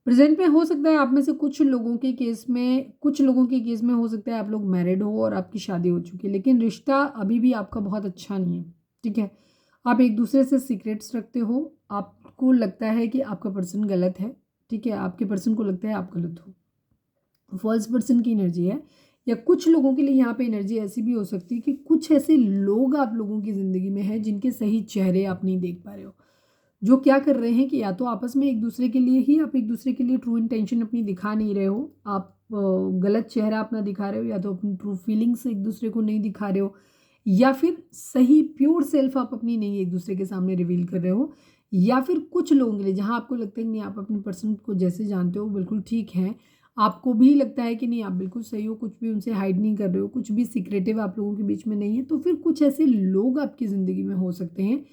प्रेजेंट में हो सकता है आप में से कुछ लोगों के केस में हो सकता है आप लोग मैरिड हो और आपकी शादी हो चुकी है, लेकिन रिश्ता अभी भी आपका बहुत अच्छा नहीं है, ठीक है। आप एक दूसरे से सीक्रेट्स रखते हो, आपको लगता है कि आपका पर्सन गलत है, ठीक है, आपके पर्सन को लगता है आप गलत हो। फॉल्स पर्सन की एनर्जी है, या कुछ लोगों के लिए यहाँ पे एनर्जी ऐसी भी हो सकती है कि कुछ ऐसे लोग आप लोगों की ज़िंदगी में हैं जिनके सही चेहरे आप नहीं देख पा रहे हो, जो क्या कर रहे हैं कि या तो आपस में एक दूसरे के लिए ही आप एक दूसरे के लिए ट्रू इंटेंशन अपनी दिखा नहीं रहे हो, आप गलत चेहरा अपना दिखा रहे हो, या तो अपनी ट्रू फीलिंग्स एक दूसरे को नहीं दिखा रहे हो, या फिर सही प्योर सेल्फ आप अपनी नहीं एक दूसरे के सामने रिवील कर रहे हो। या फिर कुछ लोगों के लिए जहाँ आपको लगता है कि नहीं, आप अपने पर्सन को जैसे जानते हो बिल्कुल ठीक है, आपको भी लगता है कि नहीं आप बिल्कुल सही हो, कुछ भी उनसे हाइड नहीं कर रहे हो, कुछ भी सीक्रेटिव आप लोगों के बीच में नहीं है, तो फिर कुछ ऐसे लोग आपकी ज़िंदगी में हो सकते हैं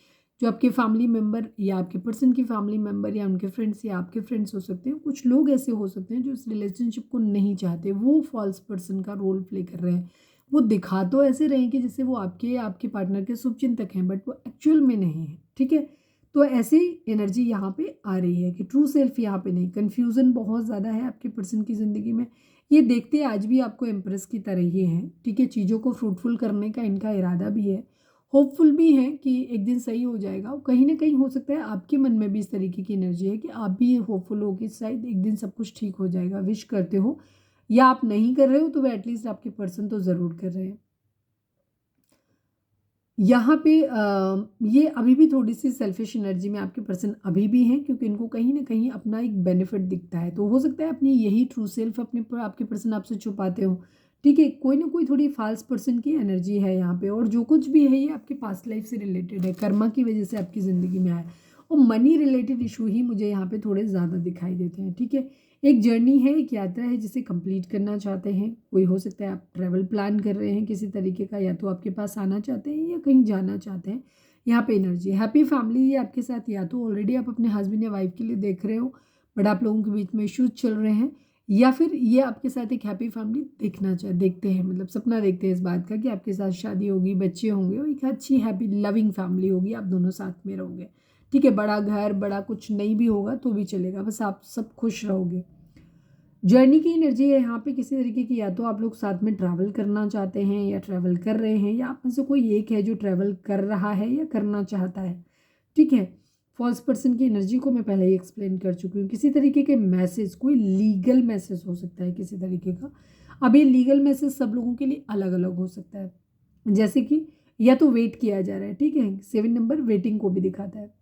जो आपके फैमिली मेम्बर या आपके पर्सन की फैमिली मेम्बर या उनके फ्रेंड्स या आपके फ्रेंड्स हो सकते हैं। कुछ लोग ऐसे हो सकते हैं जो इस रिलेशनशिप को नहीं चाहते, वो फॉल्स पर्सन का रोल प्ले कर रहे हैं। वो दिखा तो ऐसे रहे कि जैसे वो आपके पार्टनर के शुभचिंतक हैं, बट वो एक्चुअल में नहीं है, ठीक है। तो ऐसी एनर्जी यहाँ पे आ रही है कि ट्रू सेल्फ यहाँ पे नहीं, कन्फ्यूज़न बहुत ज़्यादा है आपके पर्सन की ज़िंदगी में। ये देखते आज भी आपको एम्प्रेस की तरह ही हैं, ठीक है। चीज़ों को फ्रूटफुल करने का इनका इरादा भी है, होपफुल भी हैं कि एक दिन सही हो जाएगा। और कहीं ना कहीं हो सकता है आपके मन में भी इस तरीके की एनर्जी है कि आप भी होपफुल हो कि शायद एक दिन सब कुछ ठीक हो जाएगा, विश करते हो, या आप नहीं कर रहे हो तो वह एटलीस्ट आपके पर्सन तो ज़रूर कर रहे हैं। यहाँ पे ये अभी भी थोड़ी सी सेल्फिश एनर्जी में आपके पर्सन अभी भी हैं, क्योंकि इनको कहीं ना कहीं अपना एक बेनिफिट दिखता है। तो हो सकता है अपनी यही ट्रू सेल्फ आपके पर्सन आपसे छुपाते हो, ठीक है। कोई ना कोई थोड़ी फाल्स पर्सन की एनर्जी है यहाँ पे, और जो कुछ भी है ये आपके पास्ट लाइफ से रिलेटेड है, कर्मा की वजह से आपकी ज़िंदगी में आया, और मनी रिलेटेड इशू ही मुझे यहाँ पे थोड़े ज़्यादा दिखाई देते हैं, ठीक है। एक जर्नी है, एक यात्रा है जिसे कंप्लीट करना चाहते हैं। कोई हो सकता है आप ट्रैवल प्लान कर रहे हैं किसी तरीके का, या तो आपके पास आना चाहते हैं या कहीं जाना चाहते हैं। यहाँ पे एनर्जी हैप्पी फैमिली है आपके साथ, या तो ऑलरेडी आप अपने हस्बैंड या वाइफ के लिए देख रहे हो बट आप लोगों के बीच में इश्यूज चल रहे हैं, या फिर ये आपके साथ एक हैप्पी फैमिली देखते हैं, मतलब सपना देखते हैं इस बात का कि आपके साथ शादी होगी, बच्चे होंगे और एक अच्छी हैप्पी लविंग फैमिली होगी, आप दोनों साथ में रहोगे। ठीक है, बड़ा घर बड़ा कुछ नहीं भी होगा तो भी चलेगा, बस आप सब खुश रहोगे। जर्नी की एनर्जी है यहाँ पे किसी तरीके की, या तो आप लोग साथ में ट्रैवल करना चाहते हैं या ट्रैवल कर रहे हैं, या आप में से कोई एक है जो ट्रैवल कर रहा है या करना चाहता है। ठीक है, फॉल्स पर्सन की एनर्जी को मैं पहले ही एक्सप्लेन कर चुकी हूँ। किसी तरीके के मैसेज, कोई लीगल मैसेज हो सकता है किसी तरीके का। अब ये लीगल मैसेज सब लोगों के लिए अलग अलग हो सकता है, जैसे कि या तो वेट किया जा रहा है। ठीक है, 7 नंबर वेटिंग को भी दिखाता है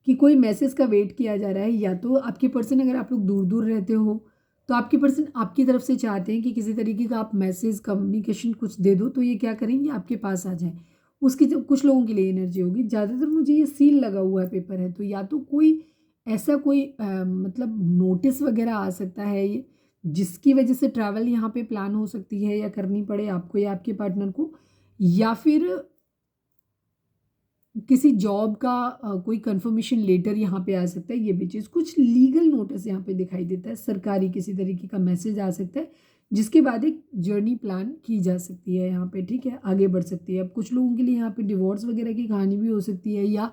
कि कोई मैसेज का वेट किया जा रहा है, या तो आपके पर्सन, अगर आप लोग दूर दूर रहते हो तो आपके पर्सन आपकी तरफ से चाहते हैं कि किसी तरीके का आप मैसेज कम्युनिकेशन कुछ दे दो, तो ये क्या करेंगे, आपके पास आ जाए। उसकी जो कुछ लोगों के लिए एनर्जी होगी, ज़्यादातर मुझे ये सील लगा हुआ है पेपर है, तो या तो कोई ऐसा कोई मतलब नोटिस वगैरह आ सकता है ये, जिसकी वजह से ट्रैवल यहाँ पे प्लान हो सकती है या करनी पड़े आपको या आपके पार्टनर को, या फिर किसी जॉब का कोई कंफर्मेशन लेटर यहाँ पे आ सकता है। ये भी चीज़, कुछ लीगल नोटिस यहाँ पे दिखाई देता है, सरकारी किसी तरीके का मैसेज आ सकता है, जिसके बाद एक जर्नी प्लान की जा सकती है यहाँ पे। ठीक है, आगे बढ़ सकती है। अब कुछ लोगों के लिए यहाँ पे डिवोर्स वगैरह की कहानी भी हो सकती है, या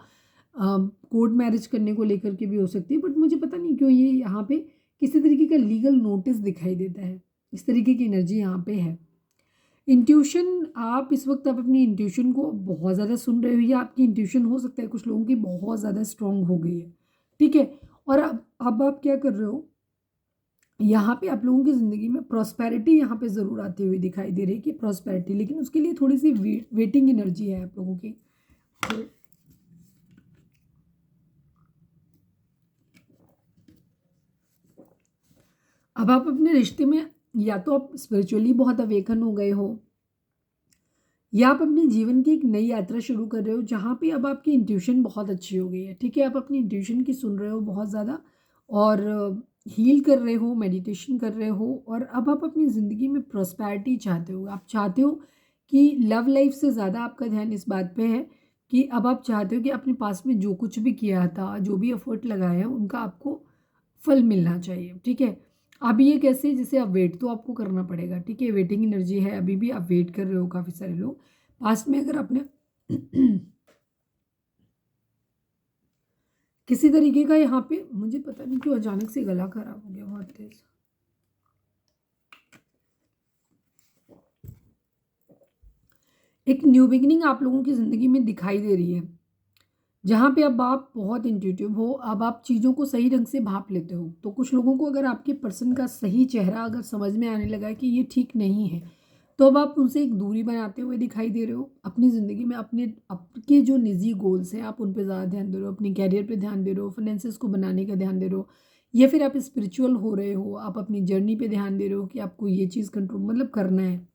कोर्ट मैरिज करने को लेकर के भी हो सकती है, बट मुझे पता नहीं क्यों ये यहाँ पे किसी तरीके का लीगल नोटिस दिखाई देता है। इस तरीके की एनर्जी यहाँ पे है। इंट्यूशन, आप इस वक्त आप अपनी इंट्यूशन को बहुत ज़्यादा सुन रहे हो, या आपकी इंट्यूशन हो सकता है कुछ लोगों की बहुत ज़्यादा स्ट्रांग हो गई है। ठीक है, और अब आप क्या कर रहे हो, यहाँ पे आप लोगों की ज़िंदगी में प्रॉस्पेरिटी यहाँ पे ज़रूर आती हुई दिखाई दे रही है कि प्रॉस्पेरिटी, लेकिन उसके लिए थोड़ी सी वेटिंग एनर्जी है आप लोगों की। अब आप अपने रिश्ते में, या तो आप स्पिरिचुअली बहुत अवेकन हो गए हो, या आप अपने जीवन की एक नई यात्रा शुरू कर रहे हो, जहाँ पे अब आपकी इंट्यूशन बहुत अच्छी हो गई है। ठीक है, आप अपनी इंट्यूशन की सुन रहे हो बहुत ज़्यादा, और हील कर रहे हो, मेडिटेशन कर रहे हो, और अब आप अपनी ज़िंदगी में प्रॉस्पेरिटी चाहते हो। आप चाहते हो कि लव लाइफ से ज़्यादा आपका ध्यान इस बात पे है कि अब आप चाहते हो कि अपने पास में जो कुछ भी किया था, जो भी एफर्ट लगाया है, उनका आपको फल मिलना चाहिए। ठीक है, अब ये कैसे, जैसे अब वेट तो आपको करना पड़ेगा। ठीक है, वेटिंग एनर्जी है, अभी भी आप वेट कर रहे हो काफ़ी सारे लोग। पास्ट में अगर आपने किसी तरीके का, यहाँ पे मुझे पता नहीं क्यों अचानक से गला खराब हो गया बहुत तेज। एक न्यू बिगिनिंग आप लोगों की ज़िंदगी में दिखाई दे रही है, जहाँ पे अब आप बहुत इंट्यूटिव हो, अब आप चीज़ों को सही ढंग से भाप लेते हो। तो कुछ लोगों को अगर आपके पर्सन का सही चेहरा अगर समझ में आने लगा है कि ये ठीक नहीं है, तो अब आप उनसे एक दूरी बनाते हुए दिखाई दे रहे हो। अपनी ज़िंदगी में अपने आपके जो निजी गोल्स हैं, आप उन पे ज़्यादा ध्यान दे रहे हो, अपने कैरियर पे ध्यान दे रहे हो, फाइनेंसेस को बनाने का ध्यान दे रहे हो, या फिर आप स्पिरिचुअल हो रहे हो, आप अपनी जर्नी पे ध्यान दे रहे हो कि आपको ये चीज़ कंट्रोल मतलब करना है,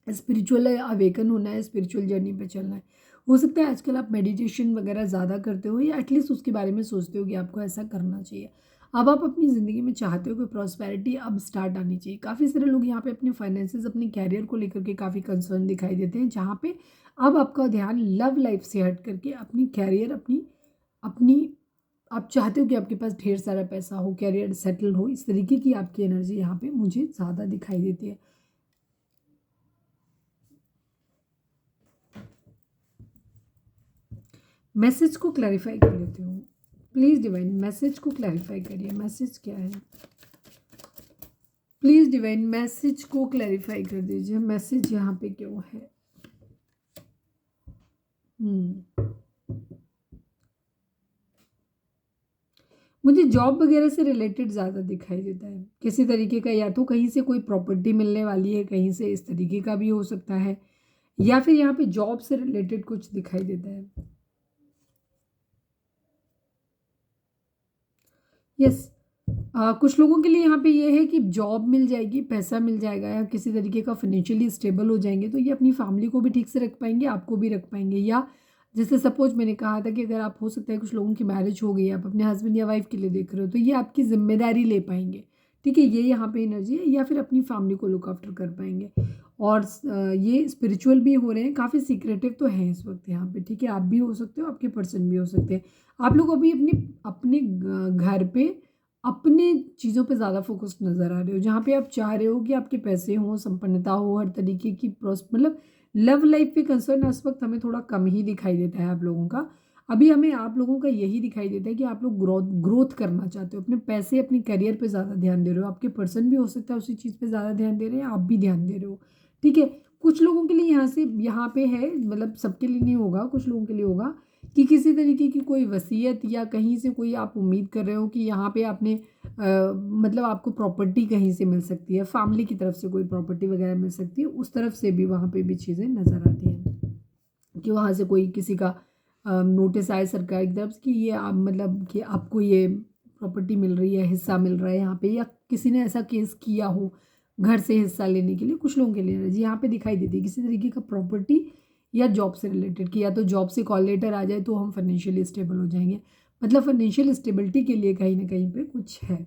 स्पिरिचुअल अवेकन होना है, स्पिरिचुअल जर्नी पे चलना है। हो सकता है आजकल आप मेडिटेशन वगैरह ज़्यादा करते हो, या एटलीस्ट उसके बारे में सोचते हो कि आपको ऐसा करना चाहिए। अब आप अपनी ज़िंदगी में चाहते हो कि प्रॉस्पेरिटी अब स्टार्ट आनी चाहिए। काफ़ी सारे लोग यहाँ पे अपने फाइनेंसेस, अपने कैरियर को लेकर के काफ़ी कंसर्न दिखाई देते हैं, जहाँ पे अब आपका ध्यान लव लाइफ से हट करके अपनी कैरियर, अपनी अपनी आप चाहते हो कि आपके पास ढेर सारा पैसा हो, कैरियर सेटल हो। इस तरीके की आपकी एनर्जी यहाँ पे मुझे ज़्यादा दिखाई देती है। मैसेज को क्लैरिफाई कर लेती हूँ, प्लीज़ डिवाइन मैसेज को क्लैरिफाई करिए। मैसेज क्या है, प्लीज़ डिवाइन मैसेज को क्लैरिफाई कर दीजिए। मैसेज यहाँ पे क्यों है? मुझे जॉब वगैरह से रिलेटेड ज़्यादा दिखाई देता है किसी तरीके का, या तो कहीं से कोई प्रॉपर्टी मिलने वाली है, कहीं से इस तरीके का भी हो सकता है, या फिर यहाँ पे जॉब से रिलेटेड कुछ दिखाई देता है। यस, कुछ लोगों के लिए यहाँ पे ये है कि जॉब मिल जाएगी, पैसा मिल जाएगा, या किसी तरीके का फाइनेंशियली स्टेबल हो जाएंगे, तो ये अपनी फैमिली को भी ठीक से रख पाएंगे, आपको भी रख पाएंगे। या जैसे सपोज मैंने कहा था कि अगर आप, हो सकता है कुछ लोगों की मैरिज हो गई है, आप अपने हस्बैंड या वाइफ के लिए देख रहे हो, तो ये आपकी जिम्मेदारी ले पाएंगे। ठीक है, ये यहाँ पे एनर्जी है, या फिर अपनी फैमिली को लुक आफ्टर कर पाएंगे। और ये स्पिरिचुअल भी हो रहे हैं, काफ़ी सीक्रेटिव तो हैं इस वक्त यहाँ पे। ठीक है, आप भी हो सकते हो, आपके पर्सन भी हो सकते हैं। आप लोग अभी अपने अपने घर पे अपने चीज़ों पे ज़्यादा फोकस्ड नज़र आ रहे हो, जहाँ पे आप चाह रहे हो कि आपके पैसे हों, संपन्नता हो, हर तरीके की मतलब लव लाइफ पे कंसर्न इस वक्त हमें थोड़ा कम ही दिखाई देता है आप लोगों का। अभी हमें आप लोगों का यही दिखाई देता है कि आप लोग ग्रोथ ग्रोथ करना चाहते हो, अपने पैसे अपनी करियर पे ज़्यादा ध्यान दे रहे हो। आपके पर्सन भी हो सकता है उसी चीज़ पे ज़्यादा ध्यान दे रहे हैं, आप भी ध्यान दे रहे हो। ठीक है, कुछ लोगों के लिए यहाँ पे है, मतलब सबके लिए नहीं होगा, कुछ लोगों के लिए होगा कि किसी तरीके की कोई वसीयत या कहीं से कोई आप उम्मीद कर रहे हो कि यहाँ पे आपने मतलब आपको प्रॉपर्टी कहीं से मिल सकती है, फैमिली की तरफ से कोई प्रॉपर्टी वगैरह मिल सकती है, उस तरफ से भी वहाँ पे भी चीज़ें नज़र आती हैं कि वहाँ से कोई किसी का नोटिस आए सरकार की तरफ से कि ये आप मतलब कि आपको ये प्रॉपर्टी मिल रही है, हिस्सा मिल रहा है यहाँ पे, या किसी ने ऐसा केस किया हो घर से हिस्सा लेने के लिए। कुछ लोगों के लिए जी यहाँ पे दिखाई देती है किसी तरीके का प्रॉपर्टी या जॉब से रिलेटेड, कि या तो जॉब से कॉल लेटर आ जाए तो हम फाइनेंशियली स्टेबल हो जाएंगे, मतलब फाइनेंशियल स्टेबिलिटी के लिए कहीं ना कहीं पे कुछ है।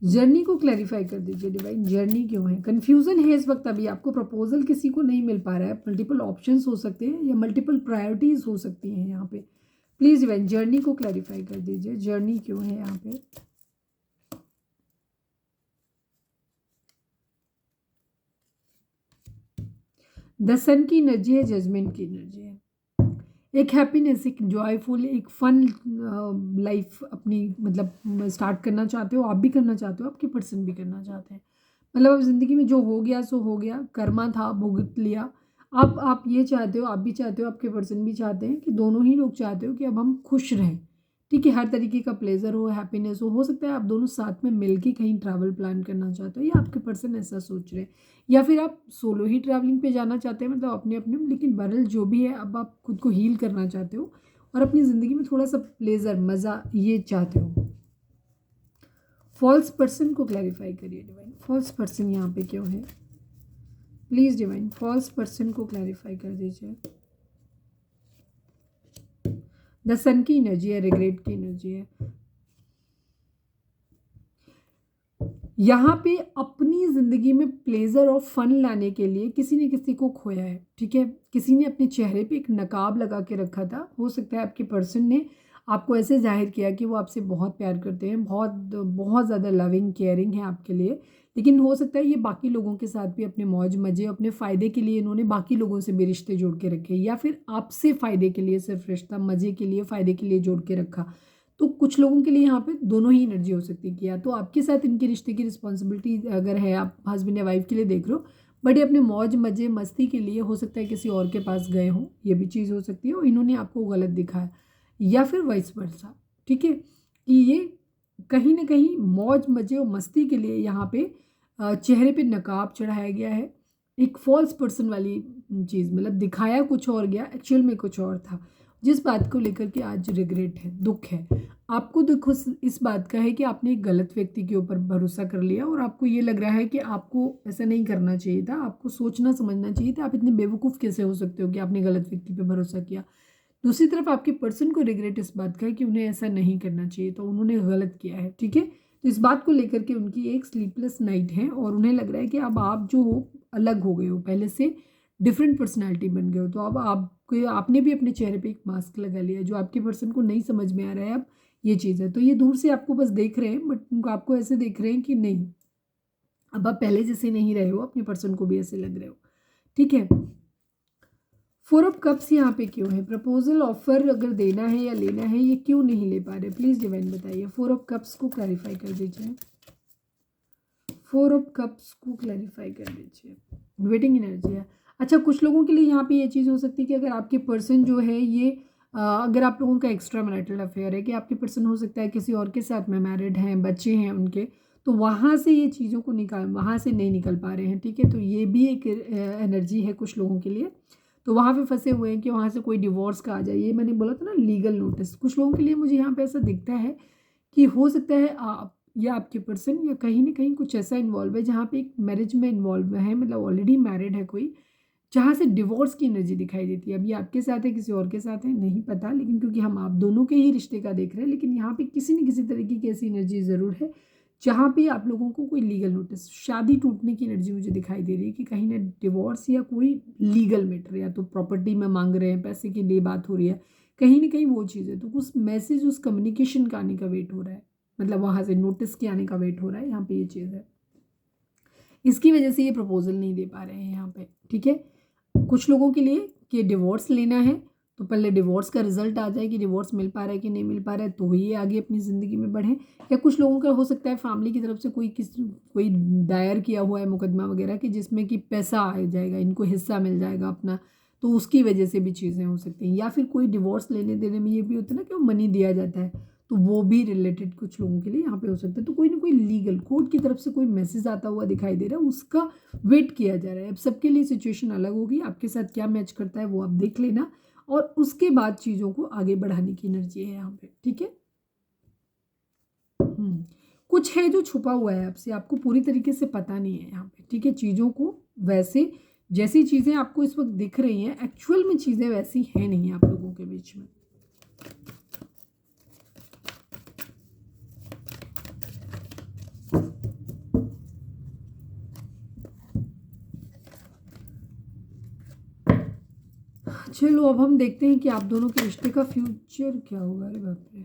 जर्नी को क्लैरिफाई कर दीजिए डिवाइन, जर्नी क्यों है, कंफ्यूजन है इस वक्त, अभी आपको प्रपोजल किसी को नहीं मिल पा रहा है, मल्टीपल ऑप्शंस हो सकते हैं या मल्टीपल प्रायोरिटीज हो सकती हैं यहाँ पे। प्लीज डिवाइन जर्नी को क्लैरिफाई कर दीजिए, जर्नी क्यों है यहाँ पे। द सन की एनर्जी है, जजमेंट की एनर्जी है, एक हैप्पीनेस, एक जॉयफुल, एक फन लाइफ अपनी मतलब स्टार्ट करना चाहते हो, आप भी करना चाहते हो, आपके पर्सन भी करना चाहते हैं। मतलब अब ज़िंदगी में जो हो गया सो हो गया, कर्मा था भुगत लिया। अब आप ये चाहते हो, आप भी चाहते हो, आपके पर्सन भी चाहते हैं कि दोनों ही लोग चाहते हो कि अब हम खुश रहें। ठीक है, हर तरीके का प्लेजर हैप्पीनेस हो सकता है आप दोनों साथ में मिलके कहीं ट्रैवल प्लान करना चाहते हो, या आपके पर्सन ऐसा सोच रहे हैं, या फिर आप सोलो ही ट्रैवलिंग पे जाना चाहते हैं, मतलब अपने अपने। लेकिन बहरहाल जो भी है, अब आप खुद को हील करना चाहते हो और अपनी ज़िंदगी में थोड़ा सा प्लेजर मज़ा ये चाहते हो। फॉल्स पर्सन को क्लैरिफाई करिए डिवाइन, फॉल्स पर्सन यहाँ पे क्यों है, प्लीज़ डिवाइन फॉल्स पर्सन को क्लैरिफाई कर दीजिए। द सन की एनर्जी है, रिग्रेट की एनर्जी है, यहाँ पे अपनी ज़िंदगी में प्लेजर और फन लाने के लिए किसी ने किसी को खोया है। ठीक है, किसी ने अपने चेहरे पे एक नकाब लगा के रखा था, हो सकता है आपके पर्सन ने आपको ऐसे जाहिर किया कि वो आपसे बहुत प्यार करते हैं, बहुत बहुत ज़्यादा लविंग केयरिंग है आपके लिए। लेकिन हो सकता है ये बाकी लोगों के साथ भी अपने मौज मज़े, अपने फ़ायदे के लिए इन्होंने बाकी लोगों से भी रिश्ते जोड़ के रखे, या फिर आपसे फ़ायदे के लिए सिर्फ रिश्ता, मज़े के लिए, फ़ायदे के लिए जोड़ के रखा। तो कुछ लोगों के लिए यहाँ पे दोनों ही एनर्जी हो सकती है कि या तो आपके साथ इनके रिश्ते की रिस्पॉन्सिबिलिटी अगर है, आप हस्बैंड या वाइफ के लिए देख रहे हो, बट ये अपने मौज मज़े मस्ती के लिए हो सकता है किसी और के पास गए हों, ये भी चीज़ हो सकती है, और इन्होंने आपको गलत दिखाया, या फिर वाइस वर्सा। ठीक है, कि ये कहीं ना कहीं मौज मज़े और मस्ती के लिए यहाँ पे चेहरे पे नकाब चढ़ाया गया है, एक फॉल्स पर्सन वाली चीज़, मतलब दिखाया कुछ और गया, एक्चुअल में कुछ और था, जिस बात को लेकर के आज रिग्रेट है, दुख है। आपको दुख इस बात का है कि आपने एक गलत व्यक्ति के ऊपर भरोसा कर लिया, और आपको ये लग रहा है कि आपको ऐसा नहीं करना चाहिए था, आपको सोचना समझना चाहिए था, आप इतने बेवकूफ़ कैसे हो सकते हो कि आपने गलत व्यक्ति पे भरोसा किया। दूसरी तरफ आपके पर्सन को रिग्रेट इस बात का है कि उन्हें ऐसा नहीं करना चाहिए, तो उन्होंने गलत किया है। ठीक है, तो इस बात को लेकर के उनकी एक स्लीपलेस नाइट है, और उन्हें लग रहा है कि अब आप जो हो अलग हो गए हो, पहले से डिफरेंट पर्सनैलिटी बन गए हो, तो अब आपने भी अपने चेहरे पे एक मास्क लगा लिया जो आपके पर्सन को नहीं समझ में आ रहा है। अब ये चीज़ है, तो ये दूर से आपको बस देख रहे हैं, बट आपको ऐसे देख रहे हैं कि नहीं, अब आप पहले जैसे नहीं रहे हो, अपने पर्सन को भी ऐसे लग रहे हो। ठीक है, 4 ऑफ कप्स यहाँ पे क्यों है, प्रपोजल ऑफर अगर देना है या लेना है, ये क्यों नहीं ले पा रहे, प्लीज़ डिवाइन बताइए। 4 ऑफ कप्स को क्लैरिफाई कर दीजिए, 4 ऑफ कप्स को क्लैरिफाई कर दीजिए, वेटिंग एनर्जी है। अच्छा, कुछ लोगों के लिए यहाँ पे ये चीज़ हो सकती है कि अगर आपके पर्सन जो है ये अगर आप लोगों का एक्स्ट्रा मैरिटल अफेयर है, कि आपके पर्सन हो सकता है किसी और के साथ में मैरिड हैं, बच्चे हैं उनके, तो वहाँ से ये चीज़ों को वहाँ से नहीं निकल पा रहे हैं। ठीक है, तो ये भी एक एनर्जी है कुछ लोगों के लिए, तो वहाँ पे फंसे हुए हैं कि वहाँ से कोई डिवोर्स का आ जाए। ये मैंने बोला था ना, लीगल नोटिस, कुछ लोगों के लिए मुझे यहाँ पे ऐसा दिखता है कि हो सकता है आप या आपके पर्सन या कहीं ना कहीं कुछ ऐसा इन्वॉल्व है जहाँ पे एक मैरिज में इन्वॉल्व है, मतलब ऑलरेडी मैरिड है कोई, जहाँ से डिवोर्स की एनर्जी दिखाई देती है। अब ये आपके साथ है, किसी और के साथ है, नहीं पता, लेकिन क्योंकि हम आप दोनों के ही रिश्ते का देख रहे हैं, लेकिन यहाँ पे किसी न किसी तरीके की ऐसी एनर्जी ज़रूर है जहाँ पे आप लोगों को कोई लीगल नोटिस, शादी टूटने की एनर्जी मुझे दिखाई दे रही है कि कहीं ना डिवोर्स या कोई लीगल मैटर, या तो प्रॉपर्टी में मांग रहे हैं, पैसे के लिए बात हो रही है, कहीं ना कहीं वो चीज़ है। तो उस मैसेज, उस कम्युनिकेशन का आने का वेट हो रहा है, मतलब वहाँ से नोटिस के आने का वेट हो रहा है, यहाँ पे ये चीज़ है। इसकी वजह से ये प्रपोजल नहीं दे पा रहे हैं यहाँ पे, ठीक है। कुछ लोगों के लिए कि डिवोर्स लेना है तो पहले डिवोर्स का रिजल्ट आ जाए कि डिवोर्स मिल पा रहा है कि नहीं मिल पा रहा है, तो ये आगे अपनी ज़िंदगी में बढ़ें। या कुछ लोगों का हो सकता है फैमिली की तरफ से कोई दायर किया हुआ है मुकदमा वगैरह कि जिसमें कि पैसा आ जाएगा, इनको हिस्सा मिल जाएगा अपना, तो उसकी वजह से भी चीज़ें हो सकती हैं। या फिर कोई डिवोर्स लेने देने में ये भी होता है ना कि वो मनी दिया जाता है, तो वो भी रिलेटेड कुछ लोगों के लिए यहाँ पे हो सकता है। तो कोई ना कोई लीगल कोर्ट की तरफ से कोई मैसेज आता हुआ दिखाई दे रहा है, उसका वेट किया जा रहा है। अब सबके लिए सिचुएशन अलग होगी, आपके साथ क्या मैच करता है वो आप देख लेना, और उसके बाद चीज़ों को आगे बढ़ाने की एनर्जी है यहाँ पे, ठीक है। कुछ है जो छुपा हुआ है आपसे, आपको पूरी तरीके से पता नहीं है यहाँ पे, ठीक है। चीज़ों को वैसे, जैसी चीज़ें आपको इस वक्त दिख रही हैं, एक्चुअल में चीज़ें वैसी हैं नहीं आप लोगों के बीच में। चलो अब हम देखते हैं कि आप दोनों के रिश्ते का फ्यूचर क्या होगा। अरे बाप रे,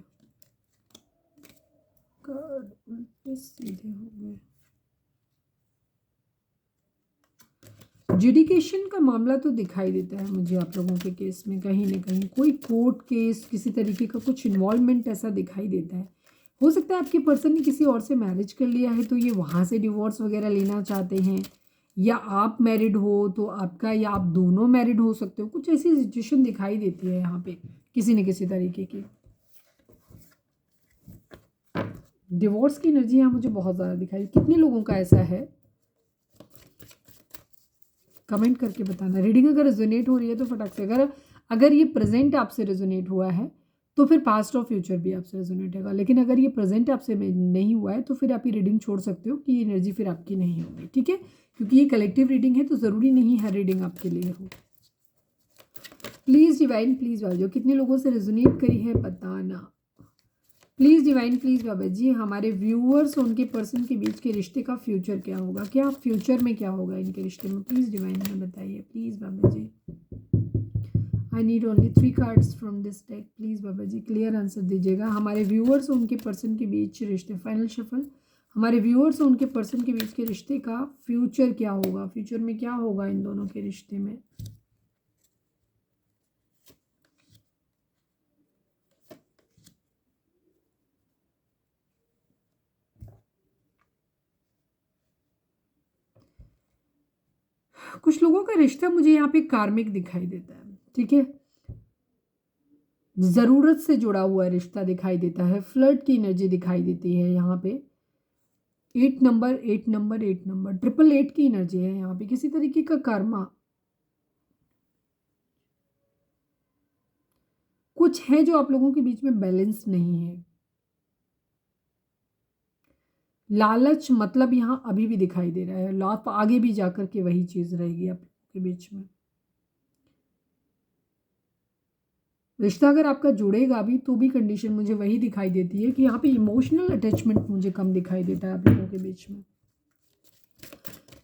कार्ड उल्टे सीधे हो गए। जुडिकेशन का मामला तो दिखाई देता है मुझे आप लोगों के केस में, कहीं ना कहीं कोई कोर्ट केस, किसी तरीके का कुछ इन्वॉल्वमेंट ऐसा दिखाई देता है। हो सकता है आपके पर्सन ने किसी और से मैरिज कर लिया है, तो ये वहाँ से डिवोर्स वगैरह लेना चाहते हैं, या आप मैरिड हो तो आपका, या आप दोनों मैरिड हो सकते हो। कुछ ऐसी सिचुएशन दिखाई देती है यहाँ पे किसी न किसी तरीके की। डिवोर्स की एनर्जी यहाँ मुझे बहुत ज़्यादा दिखाई। कितने लोगों का ऐसा है कमेंट करके बताना। रीडिंग अगर रेजोनेट हो रही है तो फटाक से, अगर ये प्रेजेंट आपसे रेजोनेट हुआ है तो फिर पास्ट और फ्यूचर भी आपसे रेजोनेट होगा। लेकिन अगर ये प्रेजेंट आपसे नहीं हुआ है तो फिर आप ये रीडिंग छोड़ सकते हो कि ये एनर्जी फिर आपकी नहीं होगी, ठीक है। क्योंकि ये कलेक्टिव रीडिंग है तो ज़रूरी नहीं हर रीडिंग आपके लिए हो। प्लीज़ डिवाइन, प्लीज़ वाजो, कितने लोगों से रेजोनेट करी है बताना। Please divine, please Baba ji, हमारे व्यूअर्स और उनके पर्सन के बीच के रिश्ते का फ्यूचर क्या होगा, क्या फ्यूचर में क्या होगा इनके रिश्ते में, प्लीज़ डिवाइन में बताइए, please Baba ji. I need only 3 cards from this deck, please Baba ji clear answer दीजिएगा। हमारे व्यूअर्स और उनके पर्सन के बीच रिश्ते, फाइनल शफल। हमारे व्यूअर्स और उनके पर्सन के बीच के रिश्ते का फ्यूचर क्या होगा, फ्यूचर में क्या होगा इन दोनों के रिश्ते में। कुछ लोगों का रिश्ता मुझे यहाँ पे कार्मिक दिखाई देता है, ठीक है। ज़रूरत से जुड़ा हुआ रिश्ता दिखाई देता है, फ्लर्ट की एनर्जी दिखाई देती है यहाँ पे। 8 नंबर 8 नंबर 8 नंबर 888 की एनर्जी है यहाँ पे, किसी तरीके का कर्मा कुछ है जो आप लोगों के बीच में बैलेंस नहीं है। लालच मतलब यहाँ अभी भी दिखाई दे रहा है, लाभ आगे भी जाकर के वही चीज़ रहेगी आप लोगों के बीच में। रिश्ता अगर आपका जुड़ेगा भी तो भी कंडीशन मुझे वही दिखाई देती है कि यहाँ पे इमोशनल अटैचमेंट मुझे कम दिखाई देता है आप लोगों के बीच में।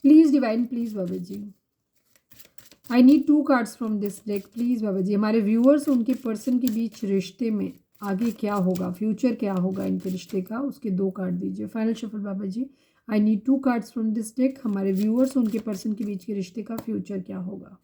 Please divine, please Baba ji, I need 2 cards from this deck, please Baba ji. हमारे व्यूअर्स उनके पर्सन के बीच रिश्ते में आगे क्या होगा, फ्यूचर क्या होगा इनके रिश्ते का, उसके 2 कार्ड दीजिए। Final shuffle Baba ji, I need 2 cards from this deck. हमारे व्यूअर्स उनके पर्सन के बीच के रिश्ते का फ्यूचर क्या होगा।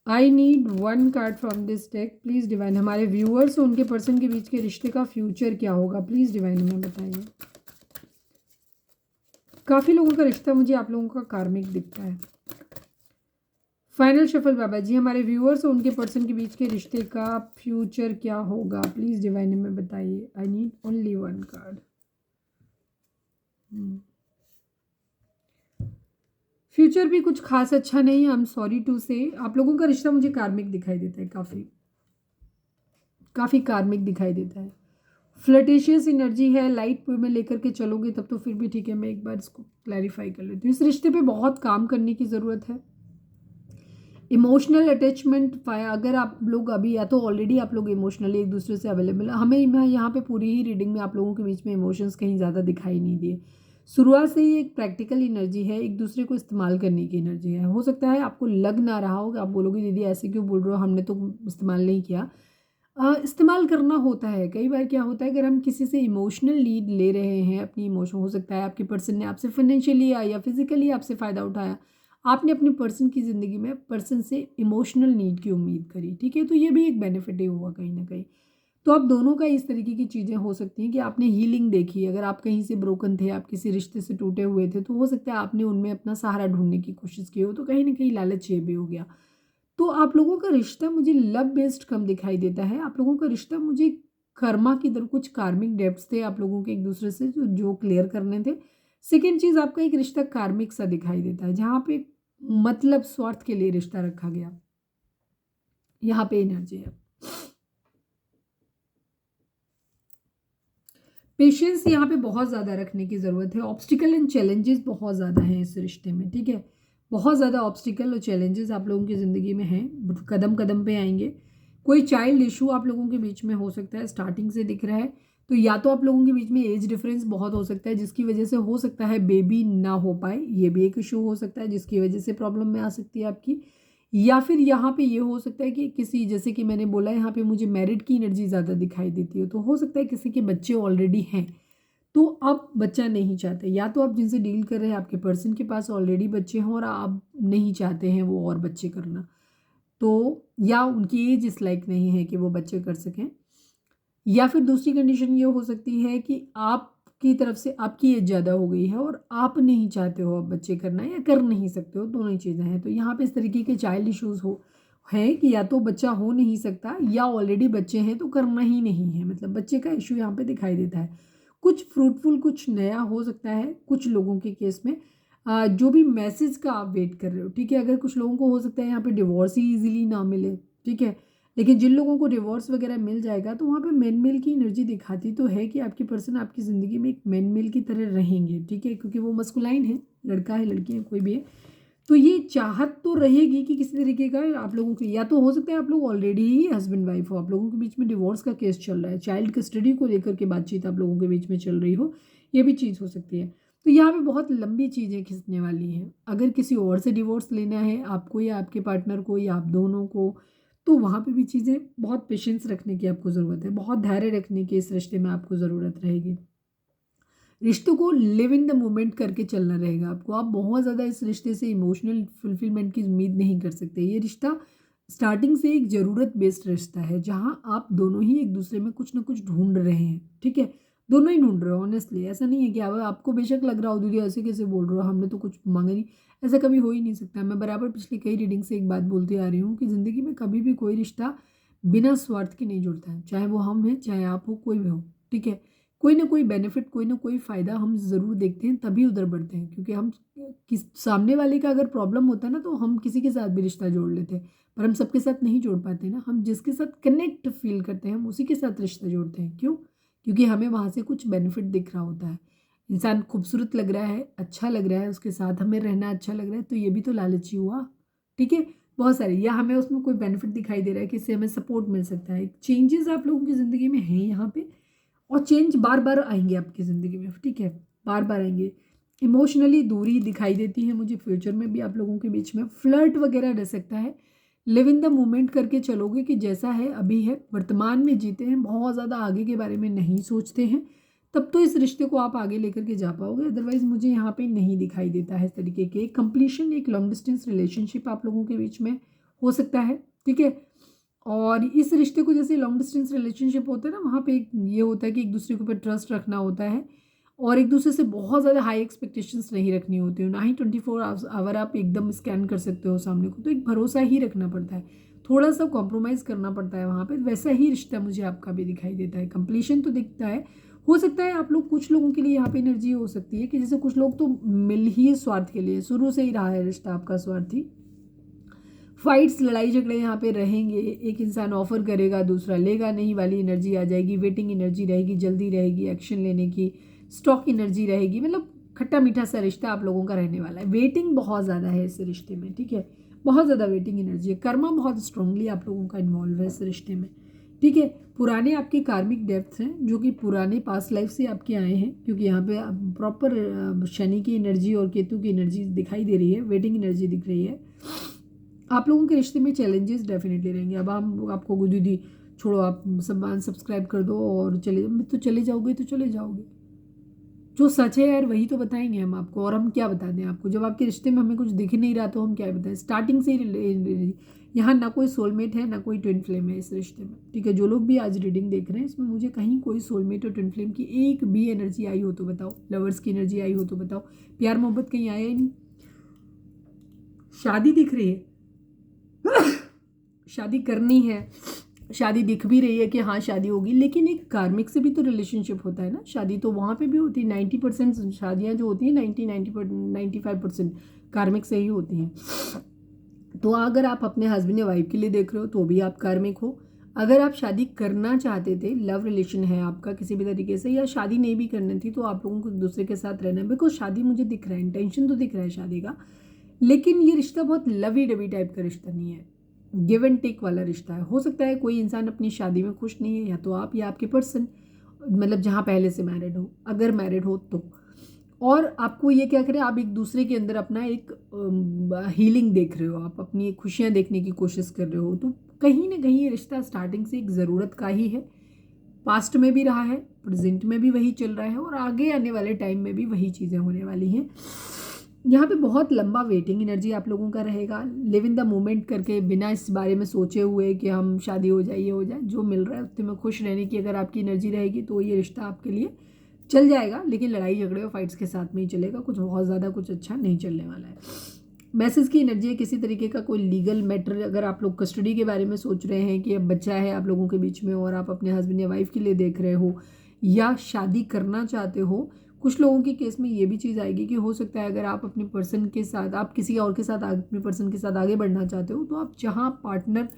I need 1 card from this deck, please divine. हमारे व्यूअर्स और उनके पर्सन के बीच के रिश्ते का फ्यूचर क्या होगा, प्लीज़ डिवाइन हमें बताइए। काफ़ी लोगों का रिश्ता मुझे आप लोगों का कार्मिक दिखता है। फाइनल शफल बाबा जी, हमारे व्यूअर्स और उनके पर्सन के बीच के रिश्ते का फ्यूचर क्या होगा, प्लीज़ डिवाइन में बताइए। आई नीड ओनली 1 कार्ड। फ्यूचर भी कुछ खास अच्छा नहीं है, आई एम सॉरी टू से। आप लोगों का रिश्ता मुझे कार्मिक दिखाई देता है, काफ़ी काफ़ी कार्मिक दिखाई देता है। फ्लर्टेशियस एनर्जी है, लाइट में लेकर के चलोगे तब तो फिर भी ठीक है। मैं एक बार इसको क्लैरिफाई कर लेती हूँ। इस रिश्ते पे बहुत काम करने की ज़रूरत है। इमोशनल अटैचमेंट पाया, अगर आप लोग अभी या तो ऑलरेडी आप लोग इमोशनली एक दूसरे से अवेलेबल, हमें मैं यहाँ पे पूरी ही रीडिंग में आप लोगों के बीच में इमोशंस कहीं ज़्यादा दिखाई नहीं दिए। शुरुआत से ही एक प्रैक्टिकल एनर्जी है, एक दूसरे को इस्तेमाल करने की एनर्जी है। हो सकता है आपको लग ना रहा हो, आप बोलोगे दीदी ऐसे क्यों बोल रहे हो, हमने तो इस्तेमाल नहीं किया। इस्तेमाल करना होता है। कई बार क्या होता है, अगर हम किसी से इमोशनल लीड ले रहे हैं, अपनी इमोशन, हो सकता है आपके पर्सन ने आपसे फाइनेंशियली या फिजिकली आपसे फ़ायदा उठाया, आपने अपने पर्सन की ज़िंदगी में पर्सन से इमोशनल नीड की उम्मीद करी, ठीक है, तो ये भी एक बेनिफिट ही हुआ कहीं ना कहीं। तो आप दोनों का इस तरीके की चीज़ें हो सकती हैं कि आपने हीलिंग देखी। अगर आप कहीं से ब्रोकन थे, आप किसी रिश्ते से टूटे हुए थे, तो हो सकता है आपने उनमें अपना सहारा ढूंढने की कोशिश की हो, तो कहीं ना कहीं लालच ये भी हो गया। तो आप लोगों का रिश्ता मुझे लव बेस्ड कम दिखाई देता है। आप लोगों का रिश्ता मुझे कर्मा की तरफ, कुछ कार्मिक डेब्ट्स थे आप लोगों के एक दूसरे से जो क्लियर करने थे। सेकेंड चीज़, आपका एक रिश्ता कार्मिक सा दिखाई देता है, जहाँ पे मतलब स्वार्थ के लिए रिश्ता रखा गया। यहाँ पे एनर्जी है। पेशेंस यहाँ पे बहुत ज़्यादा रखने की ज़रूरत है। ऑब्स्टिकल एंड चैलेंजेस बहुत ज़्यादा हैं इस रिश्ते में, ठीक है। बहुत ज़्यादा ऑब्स्टिकल और चैलेंजेस आप लोगों की ज़िंदगी में हैं, कदम कदम पे आएंगे। कोई चाइल्ड इशू आप लोगों के बीच में हो सकता है, स्टार्टिंग से दिख रहा है। तो या तो आप लोगों के बीच में एज डिफरेंस बहुत हो सकता है, जिसकी वजह से हो सकता है बेबी ना हो पाए, ये भी एक इशू हो सकता है, जिसकी वजह से प्रॉब्लम में आ सकती है आपकी। या फिर यहाँ पे ये हो सकता है कि किसी, जैसे कि मैंने बोला यहाँ पे मुझे मैरिड की एनर्जी ज़्यादा दिखाई देती है, तो हो सकता है किसी के बच्चे ऑलरेडी हैं, तो आप बच्चा नहीं चाहते। या तो आप जिनसे डील कर रहे हैं, आपके पर्सन के पास ऑलरेडी बच्चे हों और आप नहीं चाहते हैं वो और बच्चे करना, तो या उनकी एज इस लाइक नहीं है कि वो बच्चे कर सकें। या फिर दूसरी कंडीशन ये हो सकती है कि आपकी तरफ से आपकी एज ज़्यादा हो गई है और आप नहीं चाहते हो अब बच्चे करना, या कर नहीं सकते हो, दोनों ही चीज़ें हैं। तो यहाँ पे इस तरीके के चाइल्ड इश्यूज हो हैं कि या तो बच्चा हो नहीं सकता, या ऑलरेडी बच्चे हैं तो करना ही नहीं है, मतलब बच्चे का इशू यहाँ पे दिखाई देता है। कुछ फ्रूटफुल, कुछ नया हो सकता है कुछ लोगों के केस में। जो भी मैसेज का आप वेट कर रहे हो, ठीक है। अगर कुछ लोगों को हो सकता है यहाँ पे डिवोर्स ही ईजिली ना मिले, ठीक है, लेकिन जिन लोगों को डिवोर्स वगैरह मिल जाएगा, तो वहाँ पे मेन मेल की एनर्जी दिखाती तो है कि आपकी पर्सन आपकी ज़िंदगी में एक मेन मेल की तरह रहेंगे, ठीक है, क्योंकि वो मस्कुलाइन है, लड़का है लड़की है कोई भी है। तो ये चाहत तो रहेगी कि किसी तरीके का आप लोगों के, या तो हो सकता है आप लोग ऑलरेडी ही हस्बैंड वाइफ हो, आप लोगों के बीच में डिवोर्स का केस चल रहा है, चाइल्ड कस्टडी को लेकर के बातचीत आप लोगों के बीच में चल रही हो, ये भी चीज़ हो सकती है। तो यहाँ पे बहुत लंबी चीज़ें खिंचने वाली हैं। अगर किसी और से डिवोर्स लेना है आपको या आपके पार्टनर को या आप दोनों को, तो वहाँ पे भी चीज़ें, बहुत पेशेंस रखने की आपको ज़रूरत है, बहुत धैर्य रखने की इस रिश्ते में आपको ज़रूरत रहेगी। रिश्तों को लिव इन द मोमेंट करके चलना रहेगा आपको। आप बहुत ज़्यादा इस रिश्ते से इमोशनल फुलफिलमेंट की उम्मीद नहीं कर सकते। ये रिश्ता स्टार्टिंग से एक ज़रूरत बेस्ड रिश्ता है, जहाँ आप दोनों ही एक दूसरे में कुछ ना कुछ ढूंढ रहे हैं, ठीक है। दोनों ही ढूंढ रहे हो ऑनेस्टली। ऐसा नहीं है कि अब आपको बेशक लग रहा हो दीदी ऐसे कैसे बोल रहे हो, हमने तो कुछ मांगा नहीं, ऐसा कभी हो ही नहीं सकता। मैं बराबर पिछली कई रीडिंग से एक बात बोलती आ रही हूँ कि ज़िंदगी में कभी भी कोई रिश्ता बिना स्वार्थ के नहीं जुड़ता है, चाहे वो हम हैं चाहे आप हो, कोई भी हो, ठीक है। कोई ना कोई बेनिफिट, कोई ना कोई फ़ायदा हम ज़रूर देखते हैं, तभी उधर बढ़ते हैं, क्योंकि हम किस सामने वाले का अगर प्रॉब्लम होता है ना, तो हम किसी के साथ भी रिश्ता जोड़ लेते हैं, पर हम सबके साथ नहीं जोड़ पाते ना। हम जिसके साथ कनेक्ट फील करते हैं हम उसी के साथ रिश्ता जोड़ते हैं। क्यों? क्योंकि हमें वहाँ से कुछ बेनिफिट दिख रहा होता है। इंसान खूबसूरत लग रहा है, अच्छा लग रहा है, उसके साथ हमें रहना अच्छा लग रहा है, तो ये भी तो लालची हुआ, ठीक है। बहुत सारे, या हमें उसमें कोई बेनिफिट दिखाई दे रहा है कि इससे हमें सपोर्ट मिल सकता है। चेंजेस आप लोगों की ज़िंदगी में हैं यहाँ पे, और चेंज बार बार आएंगे आपकी ज़िंदगी में, ठीक है, बार बार आएंगे। इमोशनली दूरी दिखाई देती है मुझे फ्यूचर में भी आप लोगों के बीच में। फ्लर्ट वगैरह रह सकता है। लिव इन द मोमेंट करके चलोगे कि जैसा है अभी है, वर्तमान में जीते हैं, बहुत ज़्यादा आगे के बारे में नहीं सोचते हैं, तब तो इस रिश्ते को आप आगे लेकर के जा पाओगे। अदरवाइज मुझे यहाँ पे नहीं दिखाई देता है इस तरीके के कंप्लीशन। एक लॉन्ग डिस्टेंस रिलेशनशिप आप लोगों के बीच में हो सकता है, ठीक है। और इस रिश्ते को, जैसे लॉन्ग डिस्टेंस रिलेशनशिप होता है ना, वहाँ पे एक ये होता है कि एक दूसरे के ऊपर ट्रस्ट रखना होता है, और एक दूसरे से बहुत ज़्यादा हाई एक्सपेक्टेशंस नहीं रखनी होती हो, ना ही 24 आवर आप एकदम स्कैन कर सकते हो सामने को। तो एक भरोसा ही रखना पड़ता है, थोड़ा सा कॉम्प्रोमाइज़ करना पड़ता है वहाँ पे। वैसा ही रिश्ता मुझे आपका भी दिखाई देता है। कंप्लीशन तो दिखता है, हो सकता है आप लोग, कुछ लोगों के लिए यहाँ पे एनर्जी हो सकती है कि जैसे कुछ लोग तो मिल ही स्वार्थ के लिए, शुरू से ही रहा है रिश्ता आपका स्वार्थी। फाइट्स, लड़ाई झगड़े यहाँ पे रहेंगे, एक इंसान ऑफर करेगा दूसरा लेगा नहीं वाली एनर्जी आ जाएगी, वेटिंग एनर्जी रहेगी, जल्दी रहेगी एक्शन लेने की, स्टॉक एनर्जी रहेगी, मतलब खट्टा मीठा सा रिश्ता आप लोगों का रहने वाला है। वेटिंग बहुत ज़्यादा है इस रिश्ते में, ठीक है, बहुत ज़्यादा वेटिंग एनर्जी है। कर्मा बहुत स्ट्रांगली आप लोगों का इन्वॉल्व है इस रिश्ते में, ठीक है। पुराने आपके कार्मिक डेप्थ्स हैं जो कि पुराने पास्ट लाइफ से आपके आए हैं, क्योंकि यहाँ पे प्रॉपर शनि की एनर्जी और केतु की एनर्जी दिखाई दे रही है, वेटिंग एनर्जी दिख रही है। आप लोगों के रिश्ते में चैलेंजेस डेफिनेटली रहेंगे। अब हम आपको दीदी छोड़ो, आप सब अनसब्सक्राइब कर दो और चले जाओगे तो चले जाओगे। जो सच है यार वही तो बताएंगे हम आपको, और हम क्या बता दें आपको, जब आपके रिश्ते में हमें कुछ दिख नहीं रहा तो हम क्या बताएं। स्टार्टिंग से ही यहाँ ना कोई सोलमेट है ना कोई ट्विन फ्लेम है इस रिश्ते में, ठीक है। जो लोग भी आज रीडिंग देख रहे हैं इसमें मुझे कहीं कोई सोलमेट और ट्विन फ्लेम की एक भी एनर्जी आई हो तो बताओ, लवर्स की एनर्जी आई हो तो बताओ, प्यार मोहब्बत कहीं आया ही नहीं। शादी दिख रही है, शादी करनी है, शादी दिख भी रही है कि हाँ शादी होगी, लेकिन एक कार्मिक से भी तो रिलेशनशिप होता है ना। शादी तो वहाँ पे भी होती है, 90% शादियाँ जो होती हैं 95% कार्मिक से ही होती हैं। तो अगर आप अपने हस्बैंड या वाइफ के लिए देख रहे हो तो भी आप कार्मिक हो। अगर आप शादी करना चाहते थे, लव रिलेशन है आपका किसी भी तरीके से, या शादी नहीं भी करनी थी, तो आप लोगों को एक दूसरे के साथ रहना है। बिकॉज शादी मुझे दिख रहा है, इंटेंशन तो दिख रहा है शादी का, लेकिन ये रिश्ता बहुत लवी डबी टाइप का रिश्ता नहीं है, गिव एंड टेक वाला रिश्ता है। हो सकता है कोई इंसान अपनी शादी में खुश नहीं है, या तो आप या आपके पर्सन, मतलब जहाँ पहले से मैरिड हो, अगर मैरिड हो तो। और आपको ये क्या करें, आप एक दूसरे के अंदर अपना एक हीलिंग देख रहे हो, आप अपनी खुशियाँ देखने की कोशिश कर रहे हो। तो कहीं ना कहीं ये रिश्ता स्टार्टिंग से एक ज़रूरत का ही है, पास्ट में भी रहा है, प्रेजेंट में भी वही चल रहा है, और आगे आने वाले टाइम में भी वही चीज़ें होने वाली हैं। यहाँ पे बहुत लंबा वेटिंग एनर्जी आप लोगों का रहेगा, लिव इन द मोमेंट करके, बिना इस बारे में सोचे हुए कि हम शादी हो जाए ये हो जाए, जो मिल रहा है उतने में खुश रहने की अगर आपकी एनर्जी रहेगी तो ये रिश्ता आपके लिए चल जाएगा। लेकिन लड़ाई झगड़े और फाइट्स के साथ में ही चलेगा, कुछ बहुत ज़्यादा कुछ अच्छा नहीं चलने वाला है। मैसेज की एनर्जी है, किसी तरीके का कोई लीगल मैटर, अगर आप लोग कस्टडी के बारे में सोच रहे हैं कि अब बच्चा है आप लोगों के बीच में और आप अपने हस्बैंड या वाइफ के लिए देख रहे हो, या शादी करना चाहते हो, कुछ लोगों के केस में ये भी चीज़ आएगी कि हो सकता है अगर आप अपने पर्सन के साथ, आप किसी और के साथ अपने पर्सन के साथ आगे बढ़ना चाहते हो, तो आप जहाँ पार्टनर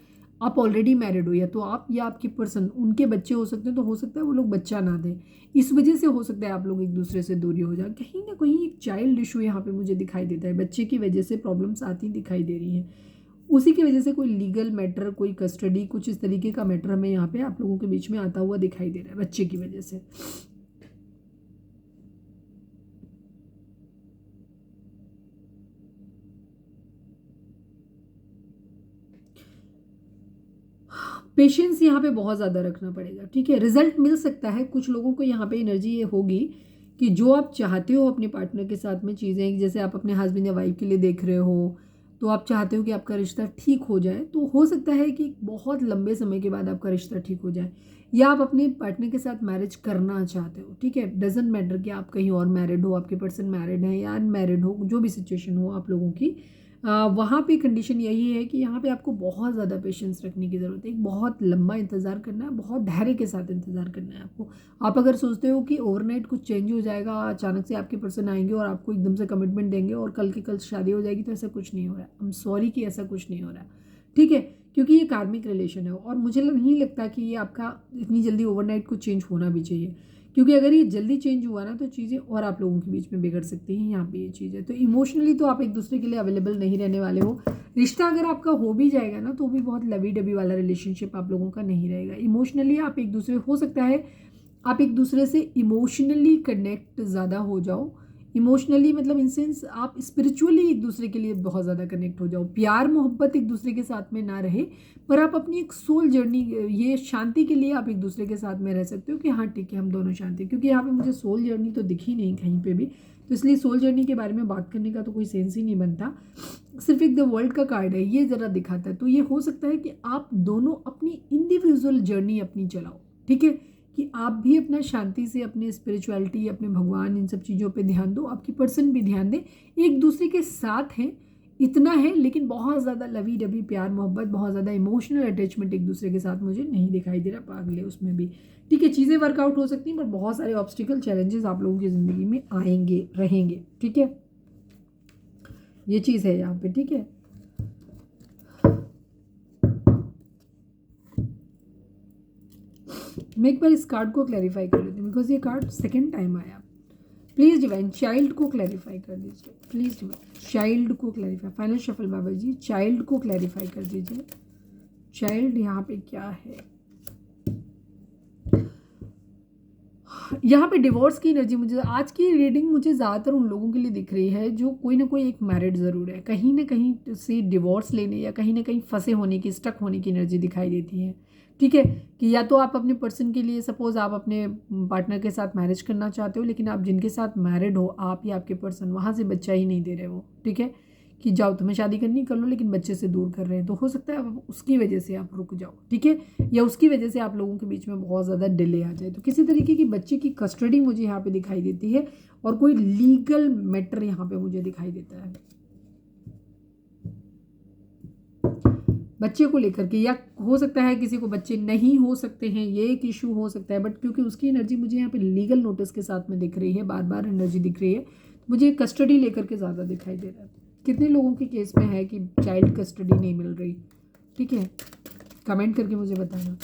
आप ऑलरेडी मैरिड हो, या तो आप या आपके पर्सन, उनके बच्चे हो सकते हैं, तो हो सकता है वो लोग बच्चा ना दें, इस वजह से हो सकता है आप लोग एक दूसरे से दूरी हो जाए। कहीं ना कहीं एक चाइल्ड इशू यहाँ पे मुझे दिखाई देता है, बच्चे की वजह से प्रॉब्लम्स आती दिखाई दे रही हैं, उसी की वजह से कोई लीगल मैटर, कोई कस्टडी, कुछ इस तरीके का मैटर हमें यहाँ पे आप लोगों के बीच में आता हुआ दिखाई दे रहा है बच्चे की वजह से। पेशेंस यहाँ पे बहुत ज़्यादा रखना पड़ेगा, ठीक है। रिजल्ट मिल सकता है, कुछ लोगों को यहाँ पे एनर्जी ये होगी कि जो आप चाहते हो अपने पार्टनर के साथ में चीज़ें, जैसे आप अपने हस्बैंड या वाइफ के लिए देख रहे हो, तो आप चाहते हो कि आपका रिश्ता ठीक हो जाए, तो हो सकता है कि बहुत लंबे समय के बाद आपका रिश्ता ठीक हो जाए, या आप अपने पार्टनर के साथ मैरिज करना चाहते हो, ठीक है। डजेंट मैटर कि आप कहीं और मैरिड हो, आपके पर्सन मैरिड है या अनमैरिड हो, जो भी सिचुएशन हो आप लोगों की, वहाँ पे कंडीशन यही है कि यहाँ पे आपको बहुत ज़्यादा पेशेंस रखने की ज़रूरत है, एक बहुत लंबा इंतज़ार करना है, बहुत धैर्य के साथ इंतज़ार करना है आपको। आप अगर सोचते हो कि ओवरनाइट कुछ चेंज हो जाएगा, अचानक से आपके पर्सन आएंगे और आपको एकदम से कमिटमेंट देंगे और कल के कल शादी हो जाएगी, तो ऐसा कुछ नहीं हो रहा है। आई एम सॉरी कि ऐसा कुछ नहीं हो रहा है, ठीक है, क्योंकि ये कार्मिक रिलेशन है, और मुझे नहीं लगता कि ये आपका इतनी जल्दी ओवरनाइट कुछ चेंज होना भी चाहिए, क्योंकि अगर ये जल्दी चेंज हुआ ना तो चीज़ें और आप लोगों के बीच में बिगड़ सकती हैं। यहाँ पे ये चीज़ है, तो इमोशनली तो आप एक दूसरे के लिए अवेलेबल नहीं रहने वाले हो। रिश्ता अगर आपका हो भी जाएगा ना तो भी बहुत लवी डबी वाला रिलेशनशिप आप लोगों का नहीं रहेगा। इमोशनली आप एक दूसरे, हो सकता है आप एक दूसरे से इमोशनली कनेक्ट ज़्यादा हो जाओ, इमोशनली मतलब इन सेंस आप स्पिरिचुअली एक दूसरे के लिए बहुत ज़्यादा कनेक्ट हो जाओ। प्यार मोहब्बत एक दूसरे के साथ में ना रहे, पर आप अपनी एक सोल जर्नी, ये शांति के लिए आप एक दूसरे के साथ में रह सकते हो कि हाँ ठीक है हम दोनों शांति, क्योंकि यहाँ पे मुझे सोल जर्नी तो दिखी नहीं कहीं पे भी, तो इसलिए सोल जर्नी के बारे में बात करने का तो कोई सेंस ही नहीं बनता। सिर्फ एक द वर्ल्ड का कार्ड है, ये ज़रा दिखाता है, तो ये हो सकता है कि आप दोनों अपनी इंडिविजुअल जर्नी अपनी चलाओ, ठीक है, कि आप भी अपना शांति से अपने स्पिरिचुअलिटी, अपने भगवान, इन सब चीज़ों पे ध्यान दो, आपकी पर्सन भी ध्यान दे, एक दूसरे के साथ हैं, इतना है, लेकिन बहुत ज़्यादा लवी डबी प्यार मोहब्बत, बहुत ज़्यादा इमोशनल अटैचमेंट एक दूसरे के साथ मुझे नहीं दिखाई दे रहा अगले उसमें भी। ठीक है, चीज़ें वर्कआउट हो सकती हैं, पर बहुत सारे ऑब्स्टिकल चैलेंजेस आप लोगों की ज़िंदगी में आएंगे रहेंगे। ठीक है, ये चीज़ है यहाँ पे। ठीक है, मैं एक बार इस कार्ड को क्लैरिफाई कर लेती हूँ, बिकॉज ये कार्ड सेकेंड टाइम आया। प्लीज़ डिवाइन चाइल्ड को क्लैरिफाई कर दीजिए, प्लीज़ डिवाइन चाइल्ड को क्लैरिफाई। फाइनल शफल बाबा जी, चाइल्ड को क्लैरिफाई कर दीजिए। चाइल्ड यहाँ पे क्या है? यहाँ पे डिवोर्स की एनर्जी मुझे आज की रीडिंग मुझे ज़्यादातर उन लोगों के लिए दिख रही है जो कोई ना कोई एक मैरिड ज़रूर है, कहीं ना कहीं से डिवोर्स लेने या कहीं ना कहीं फंसे होने की, स्टक होने की एनर्जी दिखाई देती है। ठीक है, कि या तो आप अपने पर्सन के लिए, सपोज आप अपने पार्टनर के साथ मैरिज करना चाहते हो, लेकिन आप जिनके साथ मैरिड हो, आप या आपके पर्सन, वहाँ से बच्चा ही नहीं दे रहे हो। ठीक है, कि जाओ तुम्हें शादी करनी कर लो, लेकिन बच्चे से दूर कर रहे हैं, तो हो सकता है अब उसकी वजह से आप रुक जाओ। ठीक है, या उसकी वजह से आप लोगों के बीच में बहुत ज़्यादा डिले आ जाए। तो किसी तरीके की बच्चे की कस्टडी मुझे यहाँ पे दिखाई देती है, और कोई लीगल मैटर यहाँ पे मुझे दिखाई देता है बच्चे को लेकर के, या हो सकता है किसी को बच्चे नहीं हो सकते हैं, ये एक इशू हो सकता है। बट क्योंकि उसकी एनर्जी मुझे यहाँ पे लीगल नोटिस के साथ में दिख रही है, बार बार एनर्जी दिख रही है, मुझे कस्टडी लेकर के ज़्यादा दिखाई दे रहा है। कितने लोगों के केस में है कि चाइल्ड कस्टडी नहीं मिल रही? ठीक है, कमेंट करके मुझे बताना।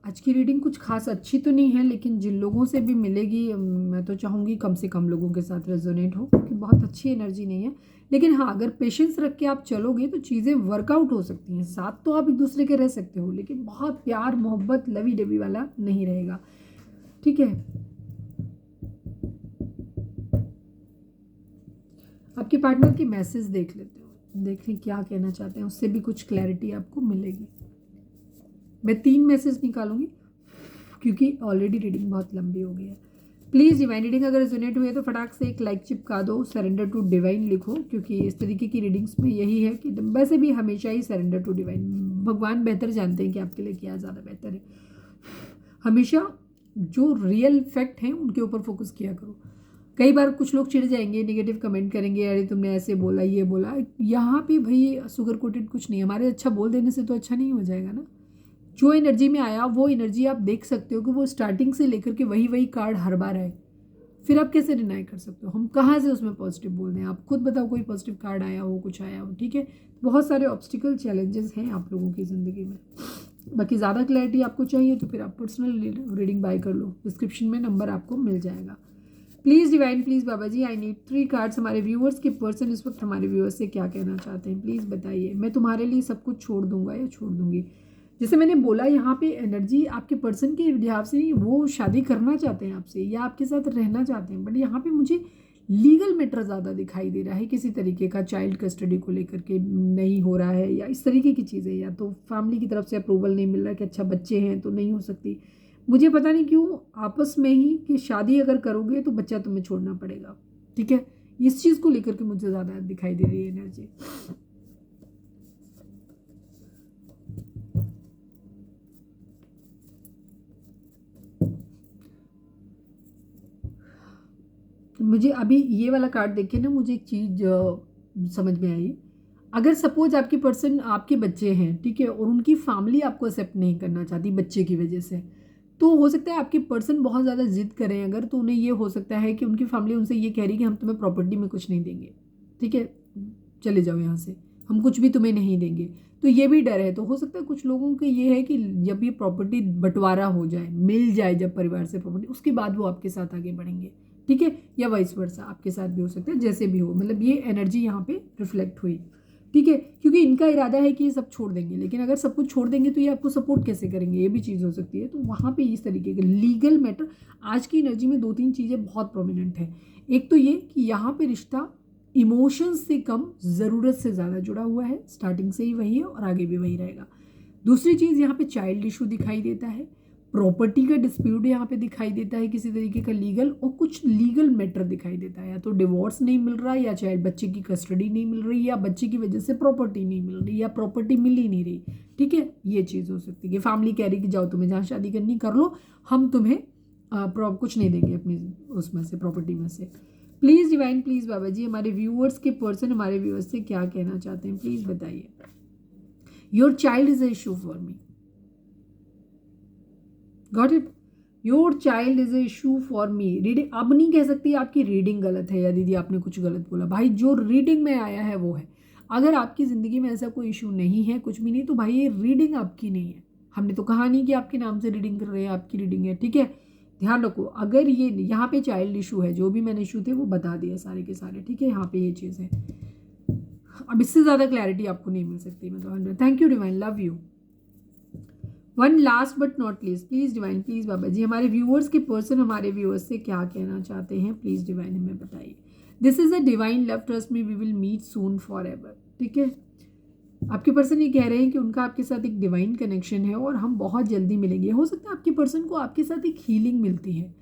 आज की रीडिंग कुछ खास अच्छी तो नहीं है, लेकिन जिन लोगों से भी मिलेगी मैं तो चाहूँगी कम से कम लोगों के साथ रेजोनेट हो, क्योंकि बहुत अच्छी एनर्जी नहीं है। लेकिन हाँ, अगर पेशेंस रख के आप चलोगे तो चीज़ें वर्कआउट हो सकती हैं। साथ तो आप एक दूसरे के रह सकते हो, लेकिन बहुत प्यार मोहब्बत लवी डबी वाला नहीं रहेगा। ठीक है, आपके पार्टनर की मैसेज देख लेते हो, देखें क्या कहना चाहते हैं, उससे भी कुछ क्लैरिटी आपको मिलेगी। मैं 3 मैसेज निकालूंगी क्योंकि ऑलरेडी रीडिंग बहुत लंबी हो गई है। प्लीज़ डिवाइन रीडिंग अगर रेजोनेट हुई है तो फटाक से एक लाइक चिपका दो, सरेंडर टू डिवाइन लिखो, क्योंकि इस तरीके की रीडिंग्स में यही है कि वैसे भी हमेशा ही सरेंडर टू डिवाइन, भगवान बेहतर जानते हैं कि आपके लिए क्या ज़्यादा बेहतर है। हमेशा जो रियल फैक्ट हैं उनके ऊपर फोकस किया करो। कई बार कुछ लोग चिढ़ जाएंगे, नेगेटिव कमेंट करेंगे, अरे तुमने ऐसे बोला, ये बोला। यहाँ पे भाई शुगर कोटेड कुछ नहीं, हमारे अच्छा बोल देने से तो अच्छा नहीं हो जाएगा ना। जो एनर्जी में आया वो एनर्जी आप देख सकते हो कि वो स्टार्टिंग से लेकर के वही कार्ड हर बार आए, फिर आप कैसे डिनाई कर सकते हो? हम कहाँ से उसमें पॉजिटिव बोल दें? आप खुद बताओ कोई पॉजिटिव कार्ड आया हो, कुछ आया हो। ठीक है, बहुत सारे ऑब्स्टिकल चैलेंजेस हैं आप लोगों की ज़िंदगी में। बाकी ज़्यादा क्लैरिटी आपको चाहिए तो फिर आप पर्सनल रीडिंग बाय कर लो, डिस्क्रिप्शन में नंबर आपको मिल जाएगा। Please divine, please Baba ji, I need 3 cards. हमारे व्यूअर्स के पर्सन इस वक्त हमारे व्यूअर्स से क्या कहना चाहते हैं, प्लीज़ बताइए। मैं तुम्हारे लिए सब कुछ छोड़ दूंगा या छोड़ दूंगी। जैसे मैंने बोला, यहाँ पे एनर्जी आपके पर्सन के लिहाज से नहीं, वो शादी करना चाहते हैं आपसे या आपके साथ रहना चाहते हैं, बट यहाँ पे मुझे लीगल मैटर ज़्यादा दिखाई दे रहा है। किसी तरीके का चाइल्ड कस्टडी को लेकर के नहीं हो रहा है, या इस तरीके की चीज़ें, या तो फैमिली की तरफ से अप्रूवल नहीं मिल रहा कि अच्छा बच्चे हैं तो नहीं हो सकती। मुझे पता नहीं क्यों आपस में ही कि शादी अगर करोगे तो बच्चा तुम्हें छोड़ना पड़ेगा। ठीक है, इस चीज़ को लेकर के मुझे ज़्यादा दिखाई दे रही है एनर्जी। मुझे अभी ये वाला कार्ड देख के ना मुझे एक चीज़ समझ में आई। अगर सपोज आपके पर्सन, आपके बच्चे हैं, ठीक है, और उनकी फैमिली आपको एक्सेप्ट नहीं करना चाहती बच्चे की वजह से, तो हो सकता है आपके पर्सन बहुत ज़्यादा जिद करें अगर, तो उन्हें ये हो सकता है कि उनकी फैमिली उनसे ये कह रही कि हम तुम्हें प्रॉपर्टी में कुछ नहीं देंगे। ठीक है, चले जाओ यहाँ से, हम कुछ भी तुम्हें नहीं देंगे। तो ये भी डर है। तो हो सकता है कुछ लोगों के ये है कि जब ये प्रॉपर्टी बंटवारा हो जाए, मिल जाए जब परिवार से प्रॉपर्टी, उसके बाद वो आपके साथ आगे बढ़ेंगे। ठीक है, या वाइस वर्सा आपके साथ भी हो सकता है, जैसे भी हो। मतलब ये एनर्जी यहाँ पे रिफ्लेक्ट हुई। ठीक है, क्योंकि इनका इरादा है कि ये सब छोड़ देंगे, लेकिन अगर सब कुछ छोड़ देंगे तो ये आपको सपोर्ट कैसे करेंगे, ये भी चीज़ हो सकती है। तो वहाँ पे इस तरीके के लीगल मैटर, आज की एनर्जी में 2-3 चीज़ें बहुत प्रोमिनेंट है। एक तो ये कि यहाँ पे रिश्ता इमोशंस से कम ज़रूरत से ज़्यादा जुड़ा हुआ है, स्टार्टिंग से ही वही है और आगे भी वही रहेगा। दूसरी चीज़, यहाँ पे चाइल्ड इशू दिखाई देता है। प्रॉपर्टी का डिस्प्यूट यहाँ पे दिखाई देता है, किसी तरीके का लीगल, और कुछ लीगल मैटर दिखाई देता है, या तो डिवोर्स नहीं मिल रहा, या चाहे बच्चे की कस्टडी नहीं मिल रही, या बच्चे की वजह से प्रॉपर्टी नहीं मिल रही, या प्रॉपर्टी मिल ही नहीं रही। ठीक है, ये चीज़ हो सकती है कि फैमिली कह रही कि जाओ तुम्हें जहाँ शादी करनी कर लो, हम तुम्हें कुछ नहीं देंगे अपनी उसमें से, प्रॉपर्टी में से। Please divine, please Baba ji, हमारे व्यूअर्स के पर्सन हमारे व्यूअर्स से क्या कहना चाहते हैं, प्लीज़ बताइए। Your child is a issue for me, got it, your child is a issue for me. Reading अब नहीं कह सकती आपकी रीडिंग गलत है या दीदी आपने कुछ गलत बोला, भाई जो रीडिंग में आया है वो है। अगर आपकी ज़िंदगी में ऐसा कोई इशू नहीं है, कुछ भी नहीं, तो भाई ये रीडिंग आपकी नहीं है। हमने तो कहा नहीं कि आपके नाम से रीडिंग कर रहे हैं, आपकी रीडिंग है। ठीक है, ध्यान रखो, अगर ये यहाँ पे चाइल्ड इशू है, जो भी मैंने इशू थे वो बता दिए सारे के सारे। ठीक है, यहाँ पे ये चीज़ है, अब इससे ज़्यादा क्लैरिटी आपको नहीं मिल सकती। मतलब thank you divine, love you. One last but not least, please divine, please Baba ji, हमारे व्यूअर्स के पर्सन हमारे व्यूअर्स से क्या कहना चाहते हैं, प्लीज़ डिवाइन हमें बताइए। This is a divine love, trust me, we will meet soon forever. ठीक है, आपके पर्सन ये कह रहे हैं कि उनका आपके साथ एक डिवाइन कनेक्शन है और हम बहुत जल्दी मिलेंगे। हो सकता है आपके पर्सन को आपके साथ एक हीलिंग मिलती है,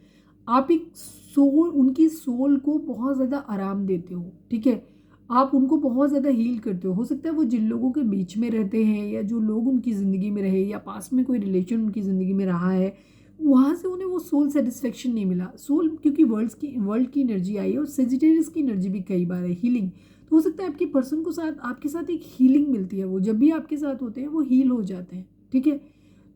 आप एक सोल, उनकी सोल को बहुत ज़्यादा आराम देते हो। ठीक है, आप उनको बहुत ज़्यादा हील करते हो सकता है वो जिन लोगों के बीच में रहते हैं, या जो लोग उनकी ज़िंदगी में रहे, या पास में कोई रिलेशन उनकी ज़िंदगी में रहा है, वहाँ से उन्हें वो सोल सेटिस्फेक्शन नहीं मिला। सोल, क्योंकि वर्ल्ड की एनर्जी आई है और सेजिटेरियस की एनर्जी भी कई बार है, हीलिंग। तो हो सकता है आपके पर्सन को साथ आपके साथ एक हीलिंग मिलती है, वो जब भी आपके साथ होते हैं वो हील हो जाते हैं। ठीक है,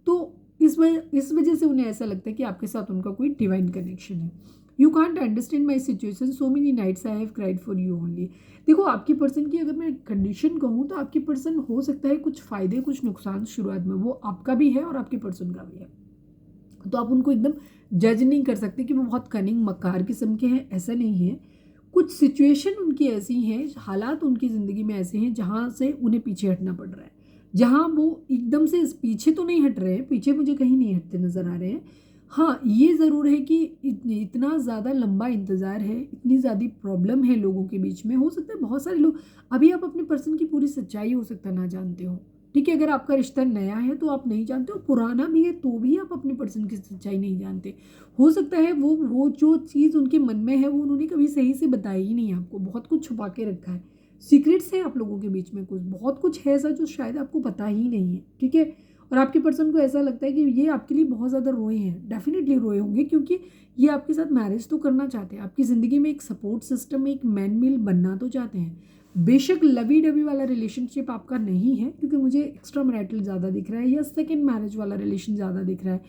तो इस वजह से उन्हें ऐसा लगता है कि आपके साथ उनका कोई डिवाइन कनेक्शन है। You can't understand my situation, so many nights I have cried for you only. देखो, आपकी पर्सन की अगर मैं कंडीशन कहूँ तो आपकी पर्सन हो सकता है कुछ फ़ायदे कुछ नुकसान शुरुआत में, वो आपका भी है और आपके पर्सन का भी है। तो आप उनको एकदम जज नहीं कर सकते कि वो बहुत कनिंग मक्कार किस्म के हैं, ऐसा नहीं है। कुछ सिचुएशन उनकी ऐसी हैं, हालात उनकी ज़िंदगी में ऐसे हैं जहाँ से उन्हें पीछे हटना पड़ रहा है, जहाँ वो एकदम से पीछे तो नहीं हट रहे हैं, पीछे मुझे कहीं नहीं हटते नज़र आ रहे हैं। हाँ, ये ज़रूर है कि इतना ज़्यादा लंबा इंतज़ार है, इतनी ज़्यादा प्रॉब्लम है लोगों के बीच में। हो सकता है बहुत सारे लोग, अभी आप अपने पर्सन की पूरी सच्चाई हो सकता है ना जानते हो। ठीक है, अगर आपका रिश्ता नया है तो आप नहीं जानते हो, पुराना भी है तो भी आप अपने पर्सन की सच्चाई नहीं जानते। हो सकता है वो जो चीज़ उनके मन में है वो उन्होंने कभी सही से बताई ही नहीं आपको, बहुत कुछ छुपा के रखा है, सीक्रेट्स है आप लोगों के बीच में, कुछ बहुत कुछ है ऐसा जो शायद आपको पता ही नहीं है। ठीक है, और आपके पर्सन को ऐसा लगता है कि ये आपके लिए बहुत ज़्यादा रोए हैं, डेफिनेटली रोए होंगे, क्योंकि ये आपके साथ मैरिज तो करना चाहते हैं, आपकी ज़िंदगी में एक सपोर्ट सिस्टम, एक मैन मील बनना तो चाहते हैं। बेशक लवी डबी वाला रिलेशनशिप आपका नहीं है, क्योंकि मुझे एक्स्ट्रा मैरिटल ज़्यादा दिख रहा है, या सेकेंड मैरिज वाला रिलेशन ज़्यादा दिख रहा है,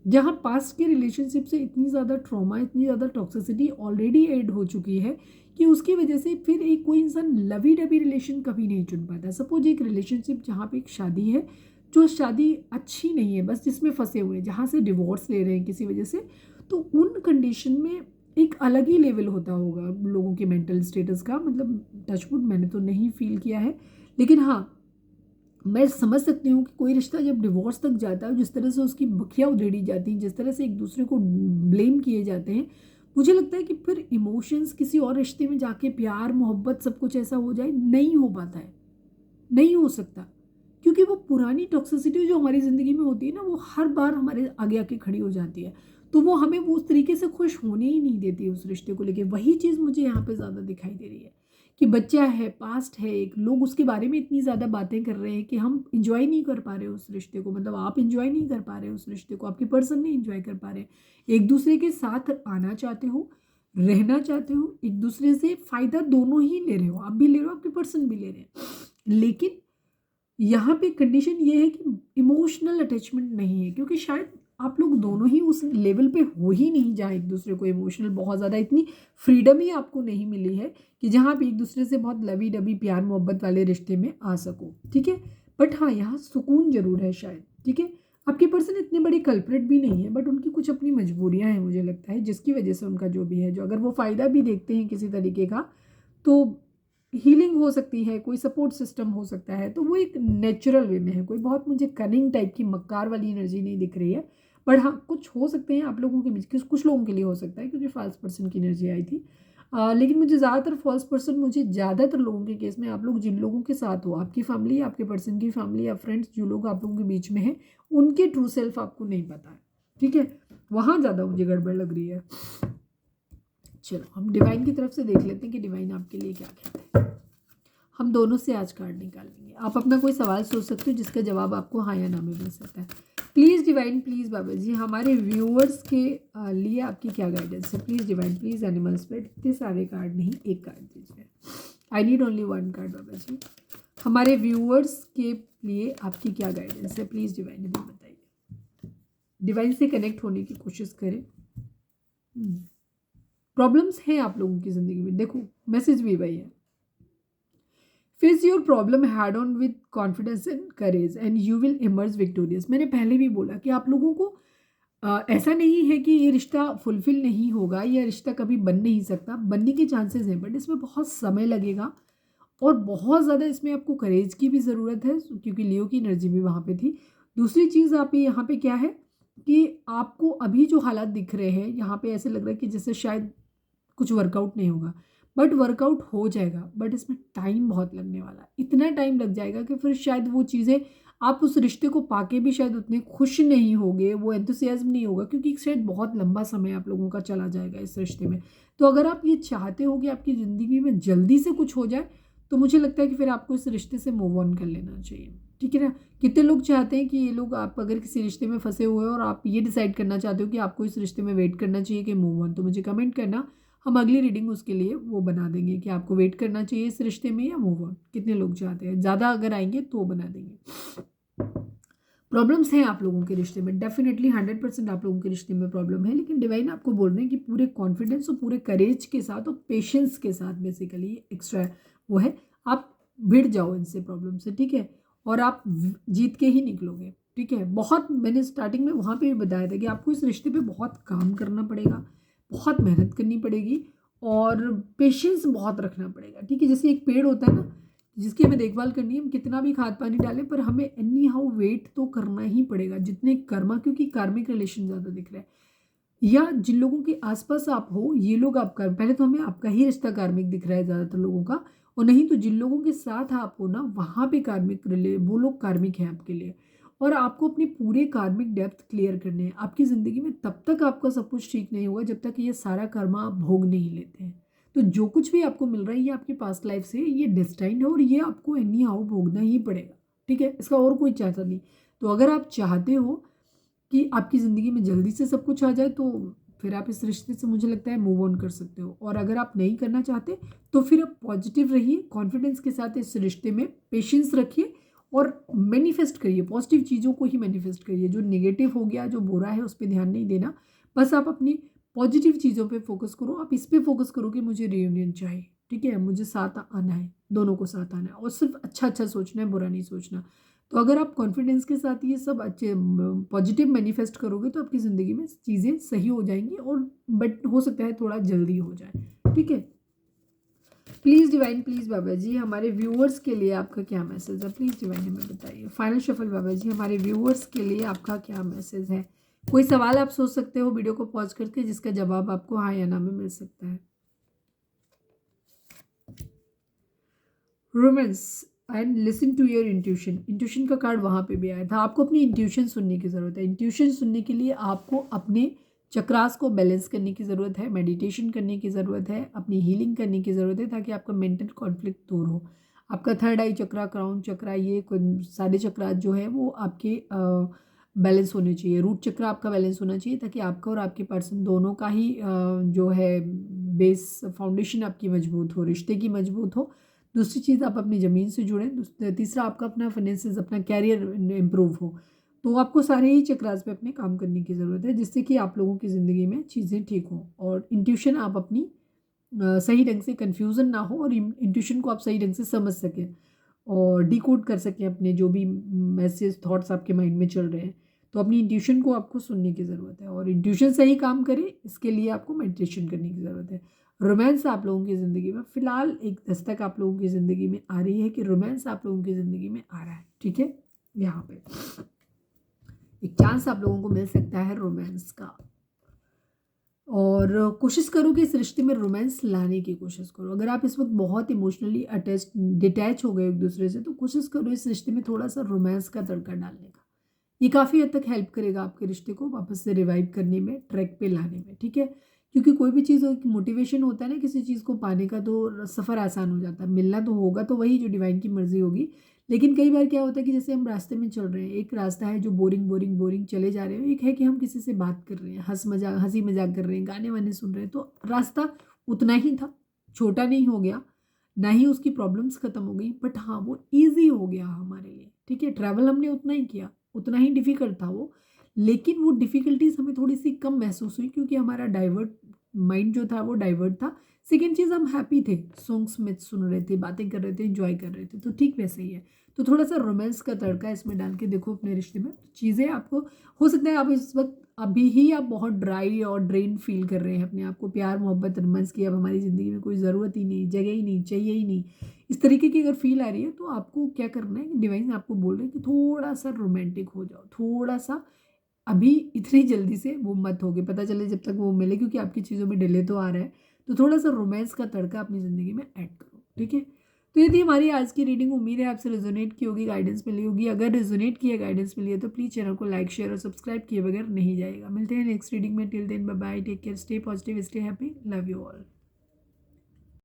जहाँ पास्ट के रिलेशनशिप से इतनी ज़्यादा ट्रॉमा, इतनी ज़्यादा टॉक्सिसिटी ऑलरेडी ऐड हो चुकी है कि उसकी वजह से फिर एक कोई इंसान लवी डबी रिलेशन कभी नहीं चुन पाता। सपोज एक रिलेशनशिप जहाँ पे एक शादी है, जो शादी अच्छी नहीं है, बस जिसमें फंसे हुए हैं, जहाँ से डिवोर्स ले रहे हैं किसी वजह से, तो उन कंडीशन में एक अलग ही लेवल होता होगा लोगों के मेंटल स्टेटस का। मतलब टचवुड मैंने तो नहीं फील किया है, लेकिन हाँ मैं समझ सकती हूँ कि कोई रिश्ता जब डिवोर्स तक जाता है, जिस तरह से उसकी बखियाँ उधेड़ी जाती हैं, जिस तरह से एक दूसरे को ब्लेम किए जाते हैं, मुझे लगता है कि फिर इमोशंस किसी और रिश्ते में जाके प्यार मोहब्बत सब कुछ ऐसा हो जाए, नहीं हो पाता है, नहीं हो सकता। क्योंकि वो पुरानी टॉक्सिसिटी जो हमारी ज़िंदगी में होती है ना, वो हर बार हमारे आगे आके खड़ी हो जाती है, तो वो हमें वो उस तरीके से खुश होने ही नहीं देती उस रिश्ते को लेके। वही चीज़ मुझे यहाँ पे ज़्यादा दिखाई दे रही है कि बच्चा है, पास्ट है, एक लोग उसके बारे में इतनी ज़्यादा बातें कर रहे हैं कि हम इंजॉय नहीं कर पा रहे उस रिश्ते को। मतलब आप इंजॉय नहीं कर पा रहे उस रिश्ते को, आपके पर्सन नहीं इंजॉय कर पा रहे। एक दूसरे के साथ आना चाहते हो, रहना चाहते हो, एक दूसरे से फ़ायदा दोनों ही ले रहे हो, आप भी ले रहे हो, आपके पर्सन भी ले रहे हैं, लेकिन यहाँ पे कंडीशन ये है कि इमोशनल अटैचमेंट नहीं है, क्योंकि शायद आप लोग दोनों ही उस लेवल पे हो ही नहीं जहाँ एक दूसरे को इमोशनल बहुत ज़्यादा इतनी फ्रीडम ही आपको नहीं मिली है कि जहाँ आप एक दूसरे से बहुत लवी डबी प्यार मोहब्बत वाले रिश्ते में आ सको। ठीक है, बट हाँ यहाँ सुकून ज़रूर है शायद। ठीक है, आपके पर्सन इतने बड़े कल्प्रिट भी नहीं है, बट उनकी कुछ अपनी मजबूरियाँ हैं मुझे लगता है, जिसकी वजह से उनका जो भी है, जो अगर वो फ़ायदा भी देखते हैं किसी तरीके का, तो हीलिंग हो सकती है, कोई सपोर्ट सिस्टम हो सकता है, तो वो एक नेचुरल वे में है। कोई बहुत मुझे कनिंग टाइप की मक्कार वाली एनर्जी नहीं दिख रही है, बट हाँ कुछ हो सकते हैं आप लोगों के बीच, कुछ लोगों के लिए हो सकता है, क्योंकि फॉल्स पर्सन की एनर्जी आई थी। लेकिन मुझे ज़्यादातर फॉल्स पर्सन, मुझे ज़्यादातर लोगों के केस में, आप लोग जिन लोगों के साथ हो, आपकी फैमिली, आपके पर्सन की फैमिली या फ्रेंड्स, जो लोग आप लोगों के बीच में हैं, उनके ट्रू सेल्फ आपको नहीं पता है। ठीक है, वहाँ ज़्यादा मुझे गड़बड़ लग रही है। चलो हम डिवाइन की तरफ से देख लेते हैं कि डिवाइन आपके लिए क्या कहते हैं। हम दोनों से आज कार्ड निकालेंगे। आप अपना कोई सवाल सोच सकते हो जिसका जवाब आपको हाँ या ना में मिल सकता है। Please divine, please Baba ji, हमारे व्यूअर्स के लिए आपकी क्या गाइडेंस है? Please divine, please animal spirit, इतने सारे कार्ड नहीं, एक कार्ड दीजिए। I need only one card Baba ji. हमारे व्यूअर्स के लिए आपकी क्या गाइडेंस है? प्लीज़ डिवाइन हमें बताइए। डिवाइन से कनेक्ट होने की कोशिश करें। प्रॉब्लम्स हैं आप लोगों की ज़िंदगी में, देखो मैसेज भी वही है। Face your problem had on with confidence and courage and you will emerge victorious. मैंने पहले भी बोला कि आप लोगों को ऐसा नहीं है कि ये रिश्ता फुलफिल नहीं होगा, यह रिश्ता कभी बन नहीं सकता, बनने के चांसेस हैं, बट इसमें बहुत समय लगेगा और बहुत ज़्यादा इसमें आपको करेज की भी ज़रूरत है, क्योंकि लियो की एनर्जी भी वहाँ पे थी। दूसरी चीज़ आप यहाँ पे क्या है कि आपको अभी जो हालात दिख रहे हैं यहाँ पे ऐसे लग रहा है कि जैसे शायद कुछ वर्कआउट नहीं होगा, बट वर्कआउट हो जाएगा, बट इसमें टाइम बहुत लगने वाला है। इतना टाइम लग जाएगा कि फिर शायद वो चीज़ें आप उस रिश्ते को पाके भी शायद उतने खुश नहीं होगे, वो एंथुसियाज्म नहीं होगा, क्योंकि शायद बहुत लंबा समय आप लोगों का चला जाएगा इस रिश्ते में। तो अगर आप ये चाहते हो कि आपकी ज़िंदगी में जल्दी से कुछ हो जाए, तो मुझे लगता है कि फिर आपको इस रिश्ते से मूव ऑन कर लेना चाहिए, ठीक है ना। कितने लोग चाहते हैं कि ये लोग, आप अगर किसी रिश्ते में फंसे हुए हो और आप ये डिसाइड करना चाहते हो कि आपको इस रिश्ते में वेट करना चाहिए कि मूव ऑन, तो मुझे कमेंट करना, हम अगली रीडिंग उसके लिए वो बना देंगे कि आपको वेट करना चाहिए इस रिश्ते में या मूव ऑन। कितने लोग चाहते हैं, ज़्यादा अगर आएंगे तो बना देंगे। प्रॉब्लम्स हैं आप लोगों के रिश्ते में, डेफिनेटली 100% आप लोगों के रिश्ते में प्रॉब्लम है, लेकिन डिवाइन आपको बोल रहे हैं कि पूरे कॉन्फिडेंस और पूरे करेज के साथ और पेशेंस के साथ, बेसिकली एक्स्ट्रा वो है, आप भिड़ जाओ इनसे प्रॉब्लम से, ठीक है, और आप जीत के ही निकलोगे, ठीक है। बहुत मैंने स्टार्टिंग में वहाँ पे भी बताया था कि आपको इस रिश्ते पे बहुत काम करना पड़ेगा, बहुत मेहनत करनी पड़ेगी और पेशेंस बहुत रखना पड़ेगा, ठीक है। जैसे एक पेड़ होता है ना, जिसकी हमें देखभाल करनी है, हम कितना भी खाद पानी डालें पर हमें एनी हाउ वेट तो करना ही पड़ेगा, जितने कर्मा, क्योंकि कार्मिक रिलेशन ज़्यादा दिख रहा है, या जिन लोगों के आसपास आप हो ये लोग आपका, पहले तो हमें आपका ही रिश्ता कार्मिक दिख रहा है ज़्यादातर लोगों का, और नहीं तो जिन लोगों के साथ आप हो ना वहाँ पे कार्मिक रिले, वो लोग कार्मिक हैं आपके लिए। और आपको अपने पूरे कार्मिक डेप्थ क्लियर करने हैं आपकी ज़िंदगी में, तब तक आपका सब कुछ ठीक नहीं होगा जब तक ये सारा कर्मा आप भोग नहीं लेते हैं। तो जो कुछ भी आपको मिल रहा है ये आपके पास्ट लाइफ से, ये डेस्टाइन्ड है और ये आपको एनी हाउ भोगना ही पड़ेगा, ठीक है, इसका और कोई चाहता नहीं। तो अगर आप चाहते हो कि आपकी ज़िंदगी में जल्दी से सब कुछ आ जाए, तो फिर आप इस रिश्ते से मुझे लगता है मूव ऑन कर सकते हो, और अगर आप नहीं करना चाहते तो फिर आप पॉजिटिव रहिए, कॉन्फिडेंस के साथ इस रिश्ते में पेशेंस रखिए और मैनिफेस्ट करिए, पॉजिटिव चीज़ों को ही मैनिफेस्ट करिए। जो नेगेटिव हो गया, जो बुरा है, उस पर ध्यान नहीं देना, बस आप अपनी पॉजिटिव चीज़ों पे फोकस करो। आप इस पे फोकस करो कि मुझे रियूनियन चाहिए, ठीक है, मुझे साथ आना है, दोनों को साथ आना है, और सिर्फ अच्छा अच्छा सोचना है, बुरा नहीं सोचना। तो अगर आप कॉन्फिडेंस के साथ ये सब अच्छे पॉजिटिव मैनिफेस्ट करोगे तो आपकी ज़िंदगी में चीज़ें सही हो जाएंगी, और बट हो सकता है थोड़ा जल्दी हो जाए, ठीक है। Please divine, please Baba ji, हमारे व्यूअर्स के लिए आपका क्या मैसेज है? प्लीज़ डिवाइन हमें बताइए। फाइनल शफल बाबा जी, हमारे व्यूअर्स के लिए आपका क्या मैसेज है? कोई सवाल आप सोच सकते हो वीडियो को पॉज करके, जिसका जवाब आपको हाँ या ना में मिल सकता है। Romance and listen to your intuition. Intuition का कार्ड वहाँ पे भी आया था। आपको अपनी इंट्यूशन सुनने की ज़रूरत है। इंट्यूशन सुनने के लिए आपको अपने चक्रास को बैलेंस करने की ज़रूरत है, मेडिटेशन करने की ज़रूरत है, अपनी हीलिंग करने की ज़रूरत है, ताकि आपका मेंटल कॉन्फ्लिक्ट दूर हो। आपका थर्ड आई चक्रा, क्राउन चक्रा, ये सारे चक्रा जो है वो आपके बैलेंस होने चाहिए। रूट चक्रा आपका बैलेंस होना चाहिए, ताकि आपका और आपके पर्सन दोनों का ही जो है बेस फाउंडेशन आपकी मजबूत हो, रिश्ते की मजबूत हो। दूसरी चीज़, आप अपनी ज़मीन से जुड़ें। तीसरा, आपका अपना फाइनेंसेस, अपना कैरियर इम्प्रूव हो। तो आपको सारे ही चक्रास पे अपने काम करने की ज़रूरत है, जिससे कि आप लोगों की ज़िंदगी में चीज़ें ठीक हों, और इंट्यूशन आप अपनी सही ढंग से कन्फ्यूज़न ना हो, और इंट्यूशन को आप सही ढंग से समझ सकें और डिकोड कर सकें अपने जो भी मैसेज थॉट्स आपके माइंड में चल रहे हैं। तो अपनी इंट्यूशन को आपको सुनने की ज़रूरत है, और इंट्यूशन सही काम करे इसके लिए आपको मेडिटेशन करने की ज़रूरत है। रोमांस आप लोगों की ज़िंदगी में फ़िलहाल एक दस्तक आप लोगों की ज़िंदगी में आ रही है कि रोमांस आप लोगों की ज़िंदगी में आ रहा है, ठीक है। यहाँ पे एक चांस आप लोगों को मिल सकता है रोमांस का, और कोशिश करो कि इस रिश्ते में रोमांस लाने की कोशिश करो। अगर आप इस वक्त बहुत इमोशनली अटैच डिटैच हो गए एक दूसरे से, तो कोशिश करो इस रिश्ते में थोड़ा सा रोमांस का तड़का डालने का, ये काफ़ी हद तक हेल्प करेगा आपके रिश्ते को वापस से रिवाइव करने में, ट्रैक पे लाने में, ठीक है। क्योंकि कोई भी चीज़ मोटिवेशन होता है ना किसी चीज़ को पाने का, तो सफ़र आसान हो जाता है। मिलना तो होगा तो वही जो डिवाइन की मर्ज़ी होगी। लेकिन कई बार क्या होता है कि जैसे हम रास्ते में चल रहे हैं, एक रास्ता है जो बोरिंग बोरिंग बोरिंग चले जा रहे हो, एक है कि हम किसी से बात कर रहे हैं, हंसी मजाक कर रहे हैं, गाने वाने सुन रहे हैं, तो रास्ता उतना ही था, छोटा नहीं हो गया, ना ही उसकी प्रॉब्लम्स खत्म हो गई, बट हाँ वो ईजी हो गया हमारे लिए, ठीक है। ट्रैवल हमने उतना ही किया, उतना ही डिफ़िकल्ट था वो, लेकिन वो डिफ़िकल्टीज़ हमें थोड़ी-सी कम महसूस हुई क्योंकि हमारा डाइवर्ट माइंड जो था वो डाइवर्ट था। सेकंड चीज़, हम हैप्पी थे, सॉन्ग्स में सुन रहे थे, बातें कर रहे थे, एन्जॉय कर रहे थे, तो ठीक वैसे ही है। तो थोड़ा-सा रोमांस का तड़का इसमें डाल के देखो अपने रिश्ते में, चीज़ें आपको हो सकता है आप इस वक़्त अभी ही आप बहुत ड्राई और ड्रेन फ़ील कर रहे हैं अपने आप को, प्यार, मोहब्बत, रोमांस की अब हमारी ज़िंदगी में कोई ज़रूरत ही नहीं, जगह ही नहीं, चाहिए ही नहीं। इस तरीके की अगर फ़ील आ रही है तो आपको क्या करना है कि डिवाइन आपको बोल रहे हैं कि थोड़ा-सा रोमांटिक हो जाओ, थोड़ा-सा अभी इतनी जल्दी से वो मत होगे, पता चले जब तक वो मिले, क्योंकि आपकी चीज़ों में डिले तो आ रहा है, तो थोड़ा-सा रोमांस का तड़का अपनी ज़िंदगी में ऐड करो, ठीक है? तो ये थी हमारी आज की रीडिंग। उम्मीद है आपसे रेज़ोनेट की होगी, गाइडेंस मिली होगी। अगर रेज़ोनेट की है, गाइडेंस मिली है तो प्लीज़ चैनल को लाइक, शेयर और सब्सक्राइब किए बगैर नहीं जाइएगा। मिलते हैं नेक्स्ट रीडिंग में, till then bye bye, take care, stay positive, stay happy, love you all.